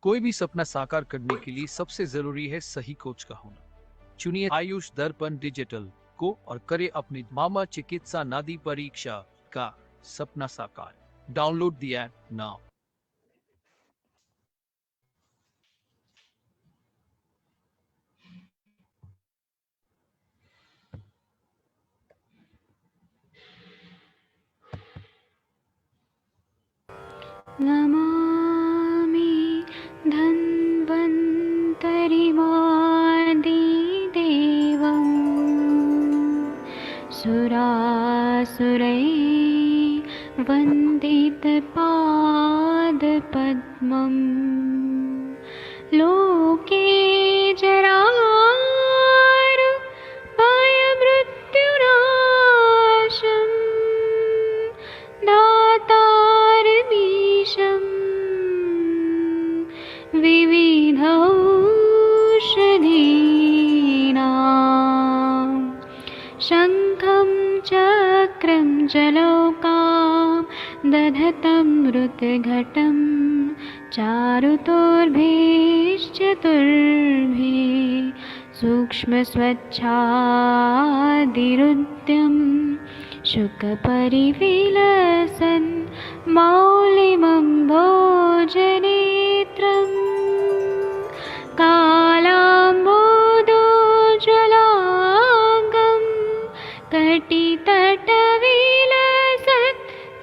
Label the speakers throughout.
Speaker 1: कोई भी सपना साकार करने के लिए सबसे जरूरी है सही कोच का होना। चुनिए आयुष दर्पण डिजिटल को और करे अपनी मामा चिकित्सा नादी परीक्षा का सपना साकार। Download the app now.
Speaker 2: Namami धन्वन्तरिमादिदेवं सुरासुरैर्वन्दितपादपद्मं लोके जरामृत्युनाशं दातारमीशं विविधौषधीनां शङ्खं चक्रं जलौकां दधतं मृतघटं चारुतोर्भिश्चतुर्भिः सूक्ष्मस्वच्छादिरुद्यं शुकपरिविलसन् मौलिमं भोजनेत्रम् कालाम्बोदोज्ज्वलाङ्गं कटितटविलसत्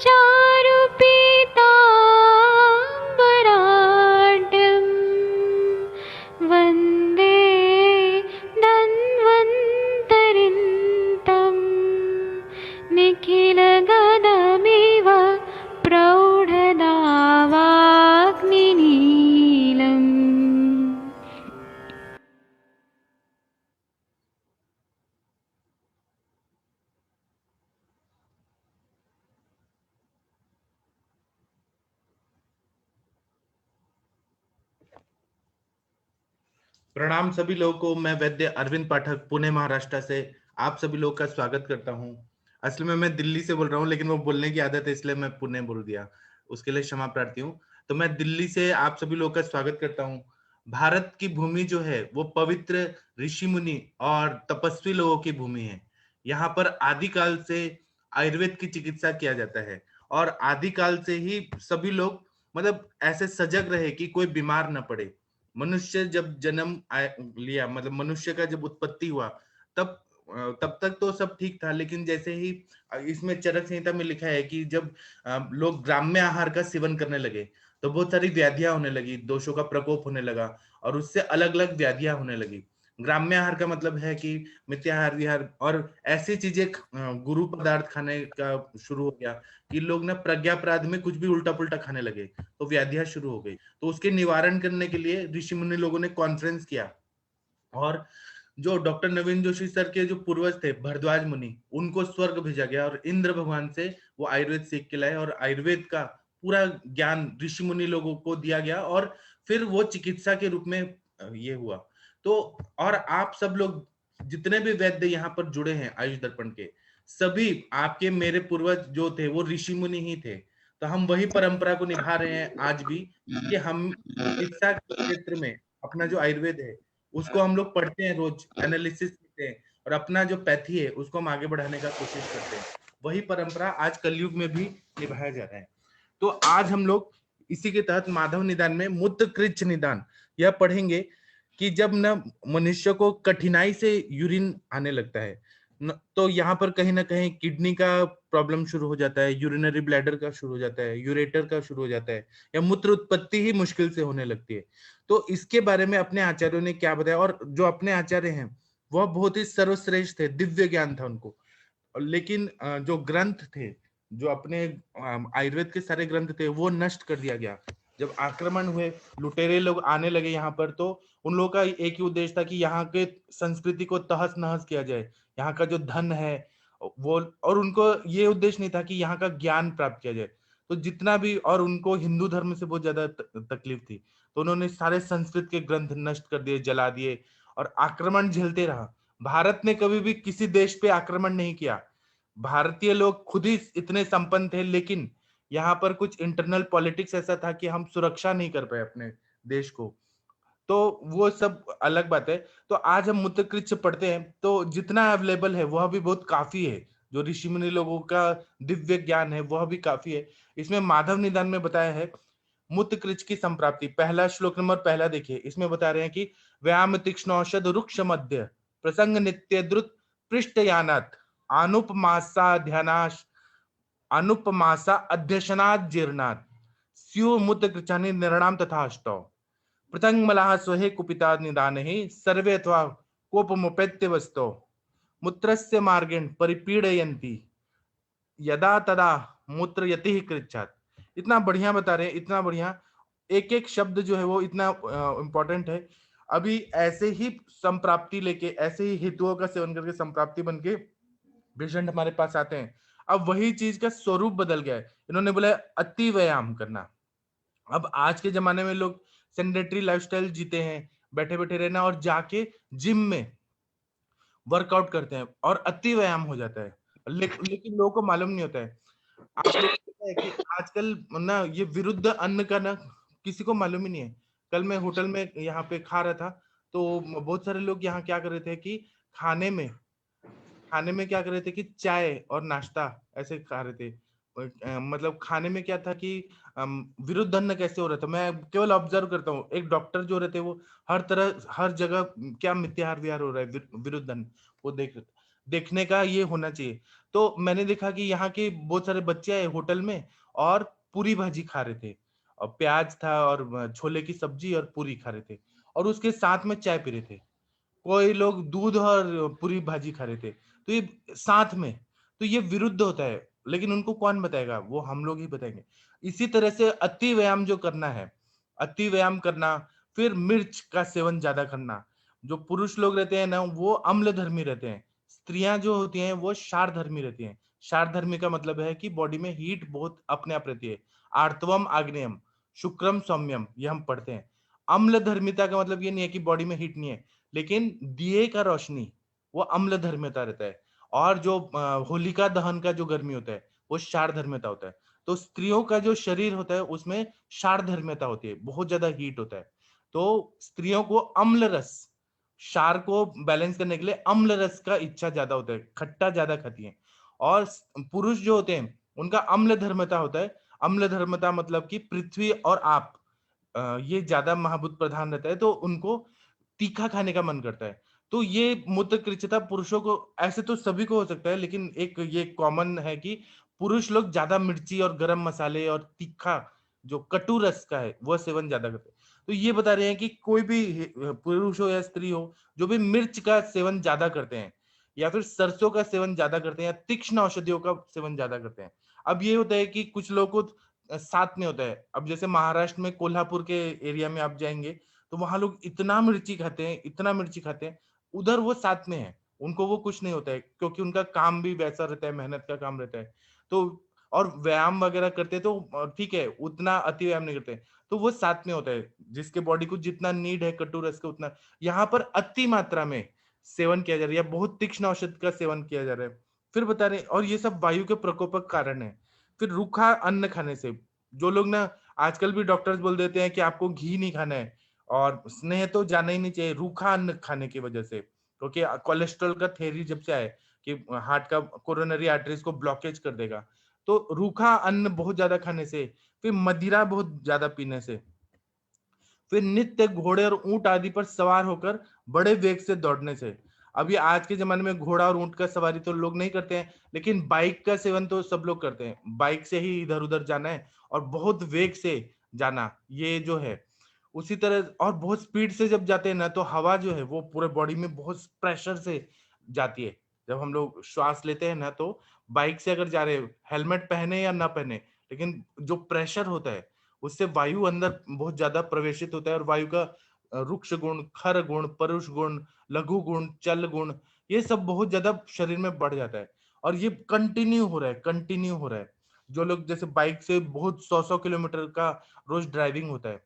Speaker 2: चारुपीताम्बराढ्यं वन्दे धन्वन्तरिन्तं निखिलगदमिव प्रौढदावाग्निनीलम्।
Speaker 3: प्रणाम सभी लोगों को। मैं वैद्य अरविंद पाठक पुणे महाराष्ट्र से आप सभी लोगों का स्वागत करता हूं। असल में मैं दिल्ली से बोल रहा हूं, लेकिन वो बोलने की आदत है इसलिए मैं पुणे बोल दिया, उसके लिए क्षमा प्रार्थी हूं। तो मैं दिल्ली से आप सभी लोगों का स्वागत करता हूं। भारत की भूमि जो है वो पवित्र ऋषि मुनि और तपस्वी लोगों की भूमि है। यहाँ पर आदिकाल से आयुर्वेद की चिकित्सा किया जाता है और आदिकाल से ही सभी लोग मतलब ऐसे सजग रहे कि कोई बीमार न पड़े। मनुष्य जब जन्म लिया, मतलब मनुष्य का जब उत्पत्ति हुआ, तब तब तक तो सब ठीक था, लेकिन जैसे ही इसमें चरक संहिता में लिखा है कि जब लोग ग्राम्य आहार का सेवन करने लगे तो बहुत सारी व्याधियां होने लगी, दोषों का प्रकोप होने लगा और उससे अलग अलग व्याधियां होने लगी। ग्राम्य आहार का मतलब है कि मिथ्याहार विहार और ऐसी चीजें गुरु पदार्थ खाने का शुरू हो गया कि लोग ना प्रज्ञापराध में कुछ भी उल्टा पुल्टा खाने लगे, तो व्याधियां शुरू हो गई। तो उसके निवारण करने के लिए ऋषि मुनि लोगों ने कॉन्फ्रेंस किया और जो डॉक्टर नवीन जोशी सर के जो पूर्वज थे भरद्वाज मुनि, उनको स्वर्ग भेजा गया और इंद्र भगवान से वो आयुर्वेद सीख के लाए और आयुर्वेद का पूरा ज्ञान ऋषि मुनि लोगों को दिया गया और फिर वो चिकित्सा के रूप में ये हुआ। तो और आप सब लोग जितने भी वैद्य यहाँ पर जुड़े हैं आयुष दर्पण के, सभी आपके मेरे पूर्वज जो थे वो ऋषि मुनि ही थे। तो हम वही परंपरा को निभा रहे हैं आज भी कि हम चिकित्सा क्षेत्र में अपना जो आयुर्वेद है उसको हम लोग पढ़ते हैं, रोज एनालिसिस करते हैं और अपना जो पैथी है उसको हम आगे बढ़ाने का कोशिश करते हैं। वही परंपरा आज कलयुग में भी निभाया जा रहा है। तो आज हम लोग इसी के तहत माधव निदान में मूत्र कृच्छ निदान यह पढ़ेंगे कि जब न मनुष्य को कठिनाई से यूरिन आने लगता है तो यहाँ पर कहीं ना कहीं किडनी का प्रॉब्लम शुरू हो जाता है, यूरिनरी ब्लैडर का शुरू हो जाता है, यूरेटर का शुरू हो जाता है, या मूत्र उत्पत्ति ही मुश्किल से होने लगती है। तो इसके बारे में अपने आचार्यों ने क्या बताया, और जो अपने आचार्य हैं वह बहुत ही सर्वश्रेष्ठ थे, दिव्य ज्ञान था उनको। लेकिन जो ग्रंथ थे, जो अपने आयुर्वेद के सारे ग्रंथ थे वो नष्ट कर दिया गया। जब आक्रमण हुए, लुटेरे लोग आने लगे यहाँ पर, तो उन लोगों का एक ही उद्देश्य था कि यहाँ के संस्कृति को तहस नहस किया जाए, यहाँ का जो धन है वो, और उनको ये उद्देश्य नहीं था कि यहाँ का ज्ञान प्राप्त किया जाए। तो जितना भी, और उनको हिंदू धर्म से बहुत ज्यादा तकलीफ थी, तो उन्होंने सारे संस्कृत के ग्रंथ नष्ट कर दिए, जला दिए और आक्रमण झेलते रहा। भारत ने कभी भी किसी देश पे आक्रमण नहीं किया। भारतीय लोग खुद ही इतने संपन्न थे, लेकिन यहाँ पर कुछ इंटरनल पॉलिटिक्स ऐसा था कि हम सुरक्षा नहीं कर पाए अपने देश को, तो वो सब अलग बात है। तो आज हम मुतकृच्छ पढ़ते हैं तो जितना अवेलेबल है वह भी बहुत काफी है, जो ऋषि मुनि लोगों का दिव्य ज्ञान है वह भी काफी है। इसमें माधव निदान में बताया है मुतकृच्छ की संप्राप्ति, पहला श्लोक नंबर पहला देखिए, इसमें बता रहे हैं कि व्यायाम तीक्ष्ण औषध रुक्ष मध्य प्रसंग नित्य द्रुत पृष्ठ यानात अनुपमासा ध्यानाश अनुपमासा अध्यशनात् जीर्णात् स्यु मुतकृच्छानि निर्णाम तथा अष्टौ पृथंग मलाह स्वहे कुपिता निदाने सर्वे अथवा कोपमुपेत्य वस्तो मूत्रस्य मार्गेण परिपीडयन्ति यदा तदा मूत्र यति कृच्छात। इतना बढ़िया बता रहे हैं, इतना बढ़िया, एक एक शब्द जो है वो इतना इंपॉर्टेंट है। अभी ऐसे ही संप्राप्ति लेके, ऐसे ही हेतुओं का सेवन करके संप्राप्ति बन के पेशेंट हमारे पास आते हैं। अब वही चीज का स्वरूप बदल गया है, इन्होंने बोला अति व्यायाम करना। अब आज के जमाने में लोग सेडेंटरी लाइफस्टाइल जीते हैं, बैठे बैठे रहना और जाके जिम में वर्कआउट करते हैं और अति व्यायाम हो जाता है, लेकिन लोगों को मालूम नहीं होता है। आप लोगों को पता है कि आजकल ना ये विरुद्ध अन्न का ना किसी को मालूम ही नहीं है। कल मैं होटल में यहाँ पे खा रहा था तो बहुत सारे लोग यहाँ क्या कर रहे थे कि खाने में क्या कर रहे थे कि चाय और नाश्ता ऐसे खा रहे थे। मतलब खाने में क्या था कि विरुद्ध अन्न कैसे हो रहा था, मैं केवल ऑब्जर्व करता हूँ। एक डॉक्टर जो रहते हैं वो हर जगह क्या मिथ्याहार विहार हो रहा है विरुद्ध अन्न, वो देखने का ये होना चाहिए। तो मैंने देखा कि यहाँ के बहुत सारे बच्चे आए होटल में और पूरी भाजी खा रहे थे, और प्याज था और छोले की सब्जी और पूरी खा रहे थे, और उसके साथ में चाय पी रहे थे। कोई लोग दूध और पूरी भाजी खा रहे थे, तो ये साथ में, तो ये विरुद्ध होता है। लेकिन उनको कौन बताएगा, वो हम लोग ही बताएंगे। इसी तरह से अति व्यायाम जो करना है, अति व्यायाम करना, फिर मिर्च का सेवन ज्यादा करना। जो पुरुष लोग रहते हैं ना वो अम्ल धर्मी रहते हैं, स्त्रियां जो होती हैं वो क्षार धर्मी रहती हैं। क्षार धर्मी का मतलब है कि बॉडी में हीट बहुत अपने आप रहती है। आर्तवम आग्नेयम शुक्रम सौम्यम, ये हम पढ़ते हैं। अम्ल धर्मिता का मतलब ये नहीं है कि बॉडी में हीट नहीं है, लेकिन दिए का रोशनी वो अम्ल धर्मिता रहता है, और जो होलिका दहन का जो गर्मी होता है वो क्षार धर्मिता होता है। तो स्त्रियों का जो शरीर होता है उसमें क्षार धर्मिता होती है, बहुत ज्यादा हीट होता है। तो स्त्रियों को अम्ल रस, क्षार को बैलेंस करने के लिए अम्ल रस का इच्छा ज्यादा होता है, खट्टा ज्यादा खाती है। और पुरुष जो होते हैं उनका अम्ल धर्मता होता है। अम्ल धर्मता मतलब कि पृथ्वी और आप, ये ज्यादा महाभूत प्रधान रहता है, तो उनको तीखा खाने का मन करता है। तो ये मूत्रकृच्छता पुरुषों को, ऐसे तो सभी को हो सकता है, लेकिन एक ये कॉमन है कि पुरुष लोग ज्यादा मिर्ची और गरम मसाले और तीखा जो कटु रस का है वह सेवन ज्यादा करते हैं। तो ये बता रहे हैं कि कोई भी पुरुष हो या स्त्री हो, जो भी मिर्च का सेवन ज्यादा करते हैं या फिर सरसों का सेवन ज्यादा करते हैं या तीक्ष्ण औषधियों का सेवन ज्यादा करते हैं। अब ये होता है कि कुछ लोगों को साथ में होता है। अब जैसे महाराष्ट्र में कोल्हापुर के एरिया में आप जाएंगे तो वहां लोग इतना मिर्ची खाते हैं, इतना मिर्ची खाते हैं, उधर वो साथ में है, उनको वो कुछ नहीं होता है क्योंकि उनका काम भी वैसा रहता है, मेहनत का काम रहता है। तो और व्यायाम वगैरह करते तो ठीक है, उतना अति व्यायाम नहीं करते, तो वो साथ में होता है। जिसके बॉडी को जितना नीड है कटु रस का उतना यहाँ पर अति मात्रा में सेवन किया जा रहा है, या बहुत तीक्ष्ण औषध का सेवन किया जा रहा है। फिर बता रहे, और ये सब वायु के प्रकोपक कारण है। फिर रूखा अन्न खाने से, जो लोग ना आजकल भी डॉक्टर्स बोल देते हैं कि आपको घी नहीं खाना है और स्नेह तो जाना ही नहीं चाहिए रूखा अन्न खाने की वजह से, क्योंकि कोलेस्ट्रॉल का थ्योरी जब से आए कि हार्ट का कोरोनरी आर्टरीज को ब्लॉकेज कर देगा, तो रूखा अन्न बहुत ज्यादा खाने से, फिर मदिरा बहुत ज्यादा पीने से, फिर नित्य घोड़े और ऊंट आदि पर सवार होकर बड़े वेग से दौड़ने से। अभी आज के जमाने में घोड़ा और ऊंट का सवारी तो लोग नहीं करते हैं, लेकिन बाइक का सेवन तो सब लोग करते हैं। बाइक से ही इधर उधर जाना है और बहुत वेग से जाना, ये जो है उसी तरह, और बहुत स्पीड से जब जाते हैं ना तो हवा जो है वो पूरे बॉडी में बहुत प्रेशर से जाती है। जब हम लोग श्वास लेते हैं ना तो बाइक से अगर जा रहे हैं, हेलमेट पहने या ना पहने, लेकिन जो प्रेशर होता है उससे वायु अंदर बहुत ज्यादा प्रवेशित होता है, और वायु का रुक्ष गुण, खर गुण, परुष गुण, लघु गुण, चल गुण, ये सब बहुत ज्यादा शरीर में बढ़ जाता है। और ये कंटिन्यू हो रहा है, कंटिन्यू हो रहा है। जो लोग जैसे बाइक से बहुत 100 किलोमीटर का रोज ड्राइविंग होता है,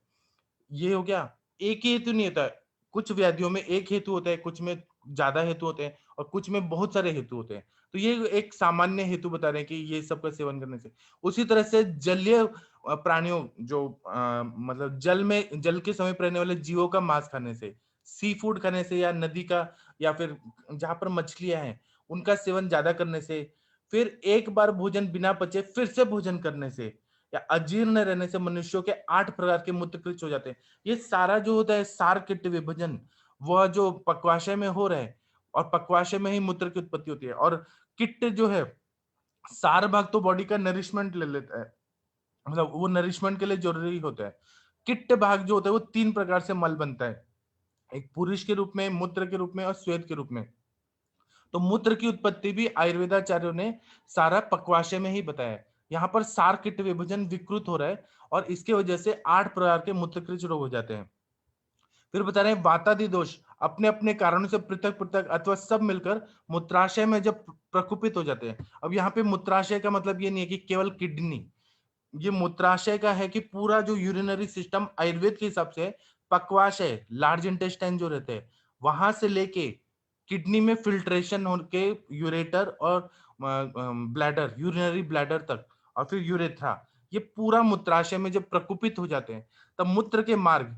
Speaker 3: ये हो गया। एक ही हेतु नहीं होता है, कुछ व्याधियों में एक हेतु होता है, कुछ में ज्यादा हेतु होते हैं और कुछ में बहुत सारे हेतु होते हैं। तो ये एक सामान्य हेतु बता रहे हैं कि ये सब का सेवन करने से। उसी तरह से जलीय प्राणियों जो मतलब जल के समय पर रहने वाले जीवों का मांस खाने से, सी फूड खाने से, या नदी का, या फिर जहां पर मछलियां हैं उनका सेवन ज्यादा करने से, फिर एक बार भोजन बिना पचे फिर से भोजन करने से, या अजीर्ण रहने से मनुष्यों के 8 प्रकार के मूत्रकृच हो जाते हैं। ये सारा जो होता है सार किट विभाजन, वह जो पक्वाशय में हो रहा है, और पक्वाशय में ही मूत्र की उत्पत्ति होती है। और किट जो है, सार भाग तो बॉडी का नरिशमेंट ले लेता है, मतलब वो नरिशमेंट के लिए जरूरी होता है। किट भाग जो होता है वो 3 प्रकार से मल बनता है, एक पुरुष के रूप में, मूत्र के रूप में और श्वेत के रूप में। तो मूत्र की उत्पत्ति भी आयुर्वेदाचार्यों ने सारा पक्वाशय में ही बताया। यहाँ पर सार किट विभाजन विकृत हो रहा है और इसके वजह से 8 प्रकार के मूत्रकृच रोग हो जाते हैं। फिर बता रहे हैं वातादि दोष अपने अपने कारणों से पृथक पृथक अथवा सब मिलकर मूत्राशय में जब प्रकुपित हो जाते हैं। अब यहाँ पे मूत्राशय का मतलब ये नहीं है कि केवल किडनी, ये मूत्राशय का है कि पूरा जो यूरिनरी सिस्टम आयुर्वेद के हिसाब से पक्वाशय, लार्ज इंटेस्टाइन जो रहते हैं, वहां से लेके किडनी में फिल्ट्रेशन होके यूरेटर और ब्लैडर, यूरिनरी ब्लैडर तक, और फिर यूरेथ्रा, ये पूरा मूत्राशय में जब प्रकुपित हो जाते हैं तब मूत्र के मार्ग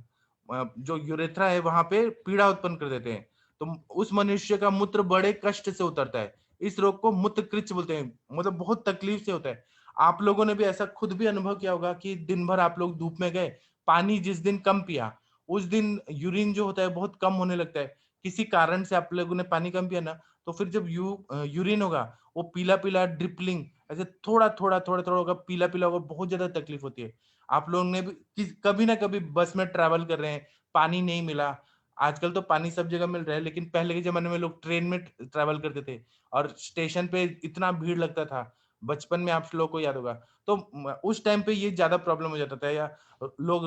Speaker 3: जो यूरेथ्रा है वहां पे पीड़ा उत्पन्न कर देते हैं। तो उस मनुष्य का मूत्र बड़े कष्ट से उतरता है। इस रोग को मूत्रकृच बोलते हैं, मतलब बहुत तकलीफ से होता है। आप लोगों ने भी ऐसा खुद भी अनुभव किया होगा कि दिन भर आप लोग धूप में गए, पानी जिस दिन कम पिया उस दिन यूरिन जो होता है बहुत कम होने लगता है। किसी कारण से आप लोगों ने पानी कम पिया ना, तो फिर जब यूरिन होगा वो पीला पीला ड्रिपलिंग, ऐसे थोड़ा थोड़ा थोड़ा थोड़ा होगा, पीला पीला होगा, बहुत ज्यादा तकलीफ होती है। आप लोगों ने भी कभी ना कभी बस में ट्रैवल कर रहे हैं, पानी नहीं मिला, आजकल तो पानी सब जगह मिल रहा है, लेकिन पहले के जमाने में लोग ट्रेन में ट्रैवल करते थे और स्टेशन पे इतना भीड़ लगता था, बचपन में आप लोगों को याद होगा। तो उस टाइम पे ये ज्यादा प्रॉब्लम हो जाता था। या लोग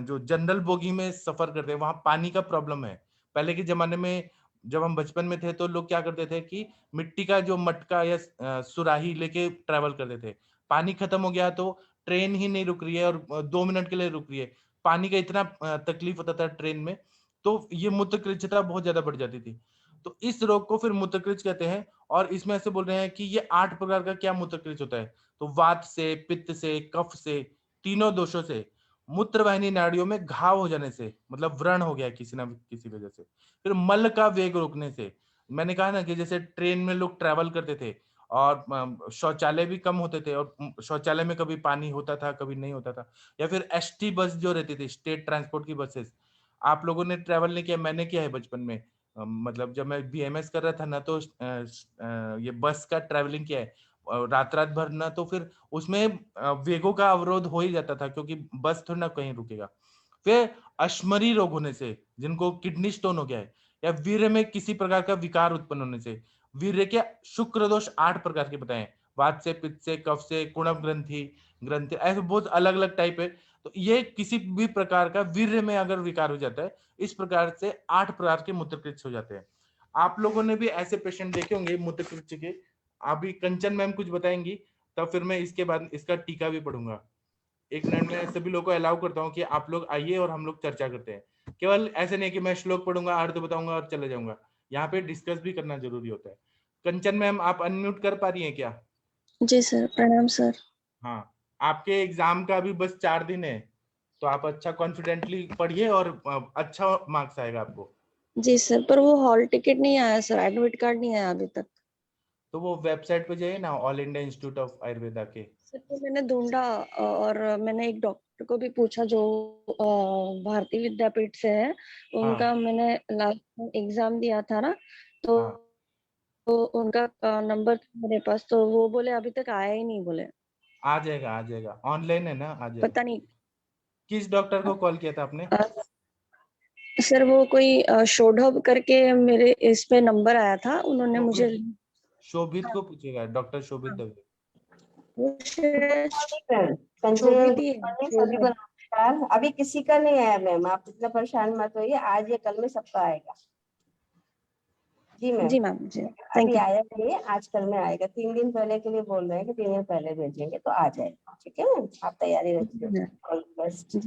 Speaker 3: जो जनरल बोगी में सफर करते हैं वहां पानी का प्रॉब्लम है। पहले के जमाने में जब हम बचपन में थे तो लोग क्या करते थे कि मिट्टी का जो मटका या सुराही लेके ट्रैवल करते थे। पानी खत्म हो गया तो ट्रेन ही नहीं रुक रही है और 2 मिनट के लिए रुक रही है, पानी का इतना तकलीफ होता था ट्रेन में, तो ये मूत्रकृच्छता बहुत ज्यादा बढ़ जाती थी। तो इस रोग को फिर मूत्रकृच कहते हैं। और इसमें ऐसे बोल रहे हैं कि ये 8 प्रकार का क्या मूत्रकृच होता है, तो वात से, पित्त से, कफ से, तीनों दोषों से, मूत्रवाहिनी नाड़ियों में घाव हो जाने से, मतलब व्रण हो गया किसी ना किसी वजह से, फिर मल का वेग रोकने से। मैंने कहा ना कि जैसे ट्रेन में लोग ट्रैवल करते थे और शौचालय भी कम होते थे और शौचालय में कभी पानी होता था कभी नहीं होता था। या फिर एसटी बस जो रहती थी, स्टेट ट्रांसपोर्ट की बसेस, आप लोगों ने ट्रैवल नहीं किया, मैंने किया है बचपन में। मतलब जब मैं बीएमएस कर रहा था ना तो ये बस का ट्रैवलिंग किया है रात रात भर ना, तो फिर उसमें वेगों का अवरोध हो ही जाता था क्योंकि बस थोड़ी ना कहीं रुकेगा। फिर अश्मरी रोग होने से, जिनको किडनी स्टोन हो गया है, या वीर्य में किसी प्रकार का विकार उत्पन्न होने से। वीर्य के शुक्र दोष 8 प्रकार के बताए, वात से, पित्त से, कफ से, कुणव ग्रंथि ग्रंथि, ऐसे बहुत अलग अलग टाइप है। तो ये किसी भी प्रकार का वीर्य में अगर विकार हो जाता है, इस प्रकार से 8 प्रकार के मूत्रकृच हो जाते हैं। आप लोगों ने भी ऐसे पेशेंट देखे होंगे मूत्रकृच के। अभी कंचन मैम कुछ बताएंगी, तब फिर मैं इसके बाद इसका टीका भी पढ़ूंगा। एक मिनट में सभी लोगों को अलाउ करता हूँ कि आप लोग आइए और हम लोग चर्चा करते हैं। केवल ऐसे नहीं कि मैं श्लोक पढ़ूंगा, अर्थ बताऊंगा और चले जाऊंगा, यहाँ पे डिस्कस भी करना जरूरी होता है। कंचन मैम आप अनम्यूट कर पा रही हैं क्या?
Speaker 4: जी सर, प्रणाम सर।
Speaker 3: हाँ, आपके एग्जाम का अभी बस 4 दिन है, तो आप अच्छा कॉन्फिडेंटली पढ़िए और अच्छा मार्क्स आएगा आपको।
Speaker 4: जी सर, पर वो हॉल टिकट नहीं आया सर, एडमिट कार्ड नहीं आया अभी तक।
Speaker 3: तो वो वेबसाइट पे जाइए ना, all India institute of Ayurveda के।
Speaker 4: सर तो मैंने ढूंढा और मैंने एक डॉक्टर को भी पूछा जो भारतीय विद्यापीठ से है, उनका मैंने लास्ट एग्जाम दिया था ना, तो उनका नंबर था मेरे पास, तो वो बोले अभी तक आया ही नहीं बोले।
Speaker 3: आ जाएगा, ऑनलाइन है ना, आ जाएगा।
Speaker 4: पता नहीं
Speaker 3: किस डॉक्टर को कॉल किया था आपने?
Speaker 4: सर, वो कोई शोढब करके मेरे इस पे नंबर आया था, उन्होंने मुझे।
Speaker 3: शोभित को पूछेगा, डॉक्टर शोभित दवे।
Speaker 5: सभी को नमस्कार। अभी किसी का नहीं आया मैम, आप इतना परेशान मत होइए, आज या कल में सबका आएगा। जी मैम।
Speaker 4: जी मैम, जी
Speaker 5: अभी आया नहीं, आज कल में आएगा। 3 दिन पहले के लिए बोल रहे हैं कि 3 दिन पहले भेजेंगे तो आ जाएगा। ठीक है मैम, आप तैयारी रखिए। All the best.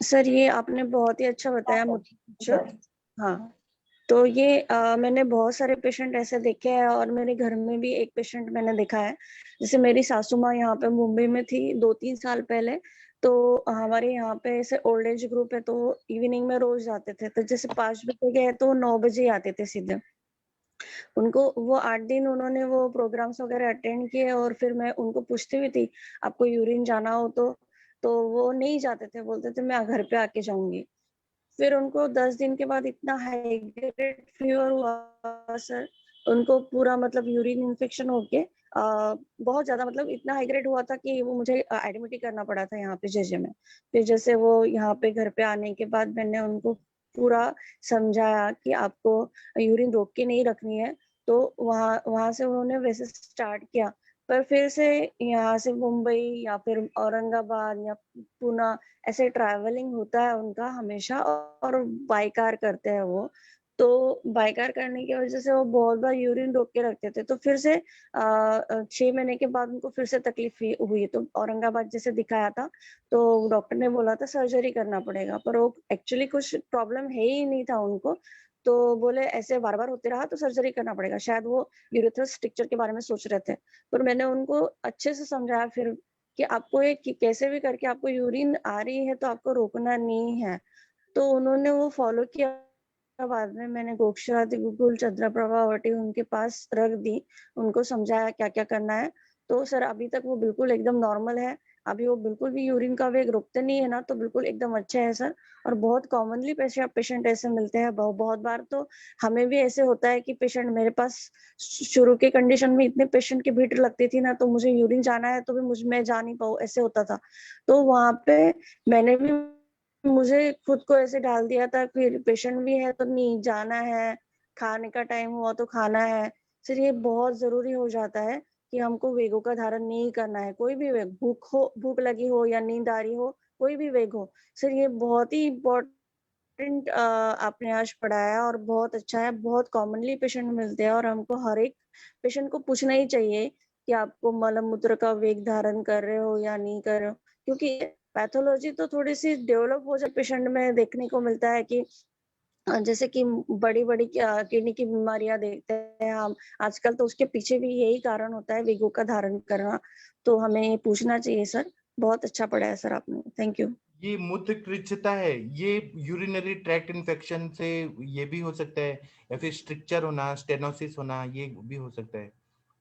Speaker 4: सर ये आपने बहुत ही अच्छा बताया मुझे। हाँ तो ये मैंने बहुत सारे पेशेंट ऐसे देखे हैं और मेरे घर में भी एक पेशेंट मैंने देखा है। जैसे मेरी सासू माँ यहाँ पे मुंबई में थी 2-3 साल पहले, तो हमारे यहाँ पे ऐसे ओल्ड एज ग्रुप है, तो इवनिंग में रोज जाते थे। तो जैसे 5 बजे गए तो 9 बजे ही आते थे सीधे। उनको वो 8 दिन उन्होंने वो प्रोग्राम्स वगैरह अटेंड किए और फिर मैं उनको पूछती भी थी, आपको यूरिन जाना हो तो वो नहीं जाते थे, बोलते थे मैं घर पे आके जाऊँगी। फिर उनको 10 दिन के बाद इतना हाई ग्रेड फीवर हुआ सर, उनको पूरा मतलब यूरिन इन्फेक्शन होके बहुत ज़्यादा मतलब इतना हाई ग्रेड हुआ था कि वो मुझे एडमिट ही करना पड़ा था यहाँ पे जेजे में। फिर जैसे वो यहाँ पे घर पे आने के बाद मैंने उनको पूरा समझाया कि आपको यूरिन रोक के नहीं रखनी है, तो वहाँ वहाँ से उन्होंने वैसे स्टार्ट किया। पर फिर से यहाँ से मुंबई या फिर औरंगाबाद या पूना ऐसे ट्रैवलिंग होता है उनका हमेशा और बाय कार करते हैं वो। तो बाय कार करने की वज़ह से वो बहुत बार यूरिन रोक के रखते थे। तो फिर से 6 महीने के बाद उनको फिर से तकलीफ हुई तो औरंगाबाद जैसे दिखाया था, तो डॉक्टर ने बोला था सर्जरी करना पड़ेगा, पर वो एक्चुअली कुछ प्रॉब्लम है ही नहीं था उनको। तो बोले ऐसे बार-बार होते रहा तो सर्जरी करना पड़ेगा। शायद वो यूरेथ्रस स्ट्रक्चर के बारे में सोच रहे थे। पर मैंने उनको अच्छे से समझाया फिर कि आपको ये कि कैसे भी करके आपको यूरिन आ रही है तो आपको रोकना नहीं है। तो उन्होंने वो फॉलो किया। बाद में मैंने गोक्षराति गुरुकुल चंद्रप्रभावती उनके पास रख दी, उनको समझाया क्या-क्या करना है। तो सर अभी तक वो बिल्कुल एकदम नॉर्मल है। अभी वो बिल्कुल भी यूरिन का वेग रोकते नहीं है ना, तो बिल्कुल एकदम अच्छे हैं सर। और बहुत कॉमनली पेशेंट ऐसे मिलते हैं। बहुत बार तो हमें भी ऐसे होता है कि पेशेंट मेरे पास शुरू के कंडीशन में इतने पेशेंट की भीड़ लगती थी ना, तो मुझे यूरिन जाना है तो भी मैं जा नहीं पाऊँ, ऐसे होता था। तो वहाँ पे मैंने भी मुझे खुद को ऐसे डाल दिया था, फिर पेशेंट भी है तो नहीं जाना है, खाने का टाइम हुआ तो खाना है। सर ये बहुत ज़रूरी हो जाता है कि हमको वेगों का धारण नहीं करना है, कोई भी वेग, भूख लगी हो या नींद आ रही हो, कोई भी वेग हो। सर ये बहुत ही इम्पोर्टेंट आपने आज पढ़ाया और बहुत अच्छा है, बहुत कॉमनली पेशेंट मिलते हैं और हमको हर एक पेशेंट को पूछना ही चाहिए कि आपको मल-मूत्र का वेग धारण कर रहे हो या नहीं कर रहे हो। क्योंकि पैथोलॉजी तो थोड़ी-सी डेवलप हो जाए पेशेंट में देखने को मिलता है कि जैसे कि बड़ी-बड़ी किडनी की बीमारियाँ देखते हैं हम, आजकल तो उसके पीछे भी यही कारण होता है वेगों का धारण करना, तो हमें ये पूछना चाहिए सर। बहुत अच्छा पढ़ाया सर आपने, थैंक यू।
Speaker 3: ये मूत्र कृच्छता है, ये यूरिनरी ट्रैक्ट इन्फेक्शन से ये भी हो सकता है, या फिर स्ट्रिक्चर होना, स्टेनोसिस होना, ये भी हो सकता है।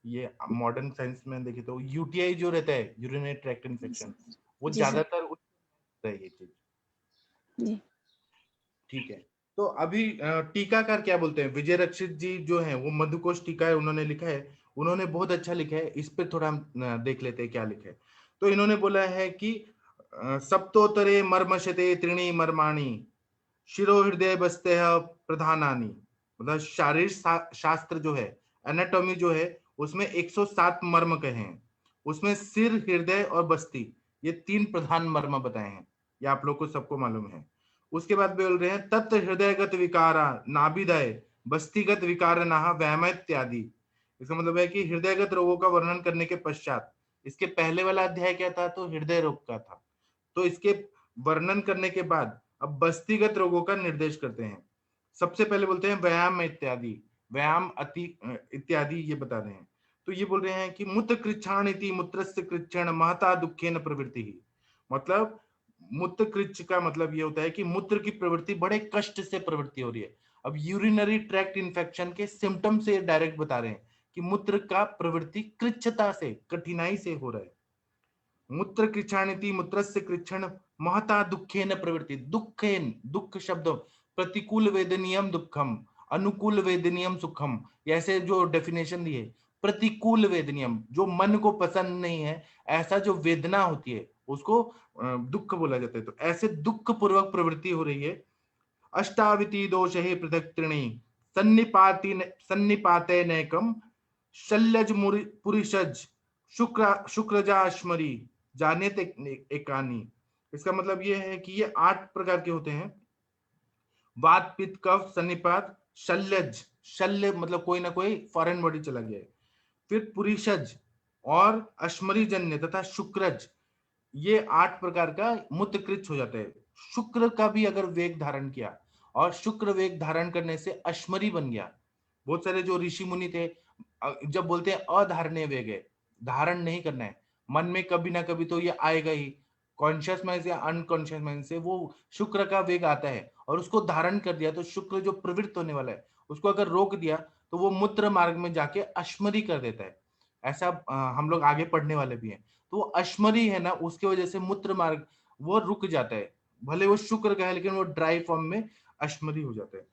Speaker 3: ये मॉडर्न साइंस में देखे तो यूटीआई जो रहता है, यूरिनरी ट्रैक्ट इन्फेक्शन, वो
Speaker 4: जी सर।
Speaker 3: ज्यादातर होता है ये चीज।
Speaker 4: जी।
Speaker 3: ठीक है, तो अभी टीकाकार क्या बोलते हैं? विजय रक्षित जी जो है वो मधुकोश टीका है उन्होंने लिखा है, उन्होंने बहुत अच्छा लिखा है। इस पे थोड़ा हम देख लेते हैं क्या लिखा है। तो इन्होंने बोला है कि सप्तोत्तरे मर्मशते त्रीणि मर्माणि शिरो हृदय बस्ते प्रधानानि, मतलब शारीर शास्त्र जो है, एनाटॉमी जो है, उसमें 107 मर्म कहे हैं। उसमें सिर, हृदय और बस्ती, ये 3 प्रधान मर्म बताए हैं, ये आप लोग को सबको मालूम है। उसके बाद बोल रहे हैं तत् हृदयगत विकारा नाभिदय बस्तिगत विकार नाह वैम इत्यादि। इसका मतलब है कि हृदयगत रोगों का वर्णन करने के पश्चात, इसके पहले वाला अध्याय क्या था? तो हृदय रोग का था। तो इसके वर्णन करने के बाद अब बस्तिगत रोगों का निर्देश करते हैं। सबसे पहले बोलते हैं व्यायाम इत्यादि, व्यायाम अति इत्यादि ये बता रहे हैं। तो ये बोल रहे हैं कि मूत्र कृच्छाण इति मूत्रस्य कृच्छण महता दुखेन प्रवृत्ति ही, मतलब मूत्र कृच्छ का मतलब ये होता है कि मूत्र की प्रवृत्ति बड़े कष्ट से प्रवृत्ति हो रही है। अब यूरिनरी ट्रैक्ट इन्फेक्शन के सिम्टम से डायरेक्ट बता रहे हैं कि मूत्र का प्रवृत्ति कृच्छता से, कठिनाई से हो रहा है। मूत्र कृच्छानिति मूत्रस्य कृच्छण महता दुखेन प्रवृत्ति, दुखेन, दुख शब्द, प्रतिकूल वेदनीयम दुखम, अनुकूल वेदनीयम सुखम, ऐसे जो डेफिनेशन दिए, प्रतिकूल वेदनीयम जो मन को पसंद नहीं है, ऐसा जो वेदना होती है उसको दुख बोला जाता है। तो ऐसे दुख पूर्वक प्रवृत्ति हो रही है। अष्टाविति दोष हे पृथक त्रिणी सन्निपाते नैकम शल्यज पुरिषज शुक्रजाश्मरी जाने एकानी। इसका मतलब ये है कि ये 8 प्रकार के होते हैं, वात पित्त कफ सन्निपात शल्यज, शल्य मतलब कोई ना कोई फॉरेन बॉडी चला गया है, फिर पुरिषज और अश्मरी जन्य तथा शुक्रज, ये 8 प्रकार का मूत्रकृच्छ हो जाता है। शुक्र का भी अगर वेग धारण किया और शुक्र वेग धारण करने से अश्मरी बन गया। बहुत सारे जो ऋषि मुनि थे जब बोलते हैं अधारणीय वेग है, धारण नहीं करना है, मन में कभी ना कभी तो ये आएगा ही, कॉन्शियस माइंड या अनकॉन्शियस माइंड से वो शुक्र का वेग आता है और उसको धारण कर दिया तो शुक्र जो प्रवृत्त होने वाला है उसको अगर रोक दिया तो वो मूत्र मार्ग में जाके अश्मरी कर देता है। ऐसा हम लोग आगे पढ़ने वाले भी हैं। तो वो अश्मरी है ना, उसकी वजह से मूत्र मार्ग वो रुक जाता है, भले वो शुक्र का है लेकिन वो ड्राई फॉर्म में अश्मरी हो जाता है।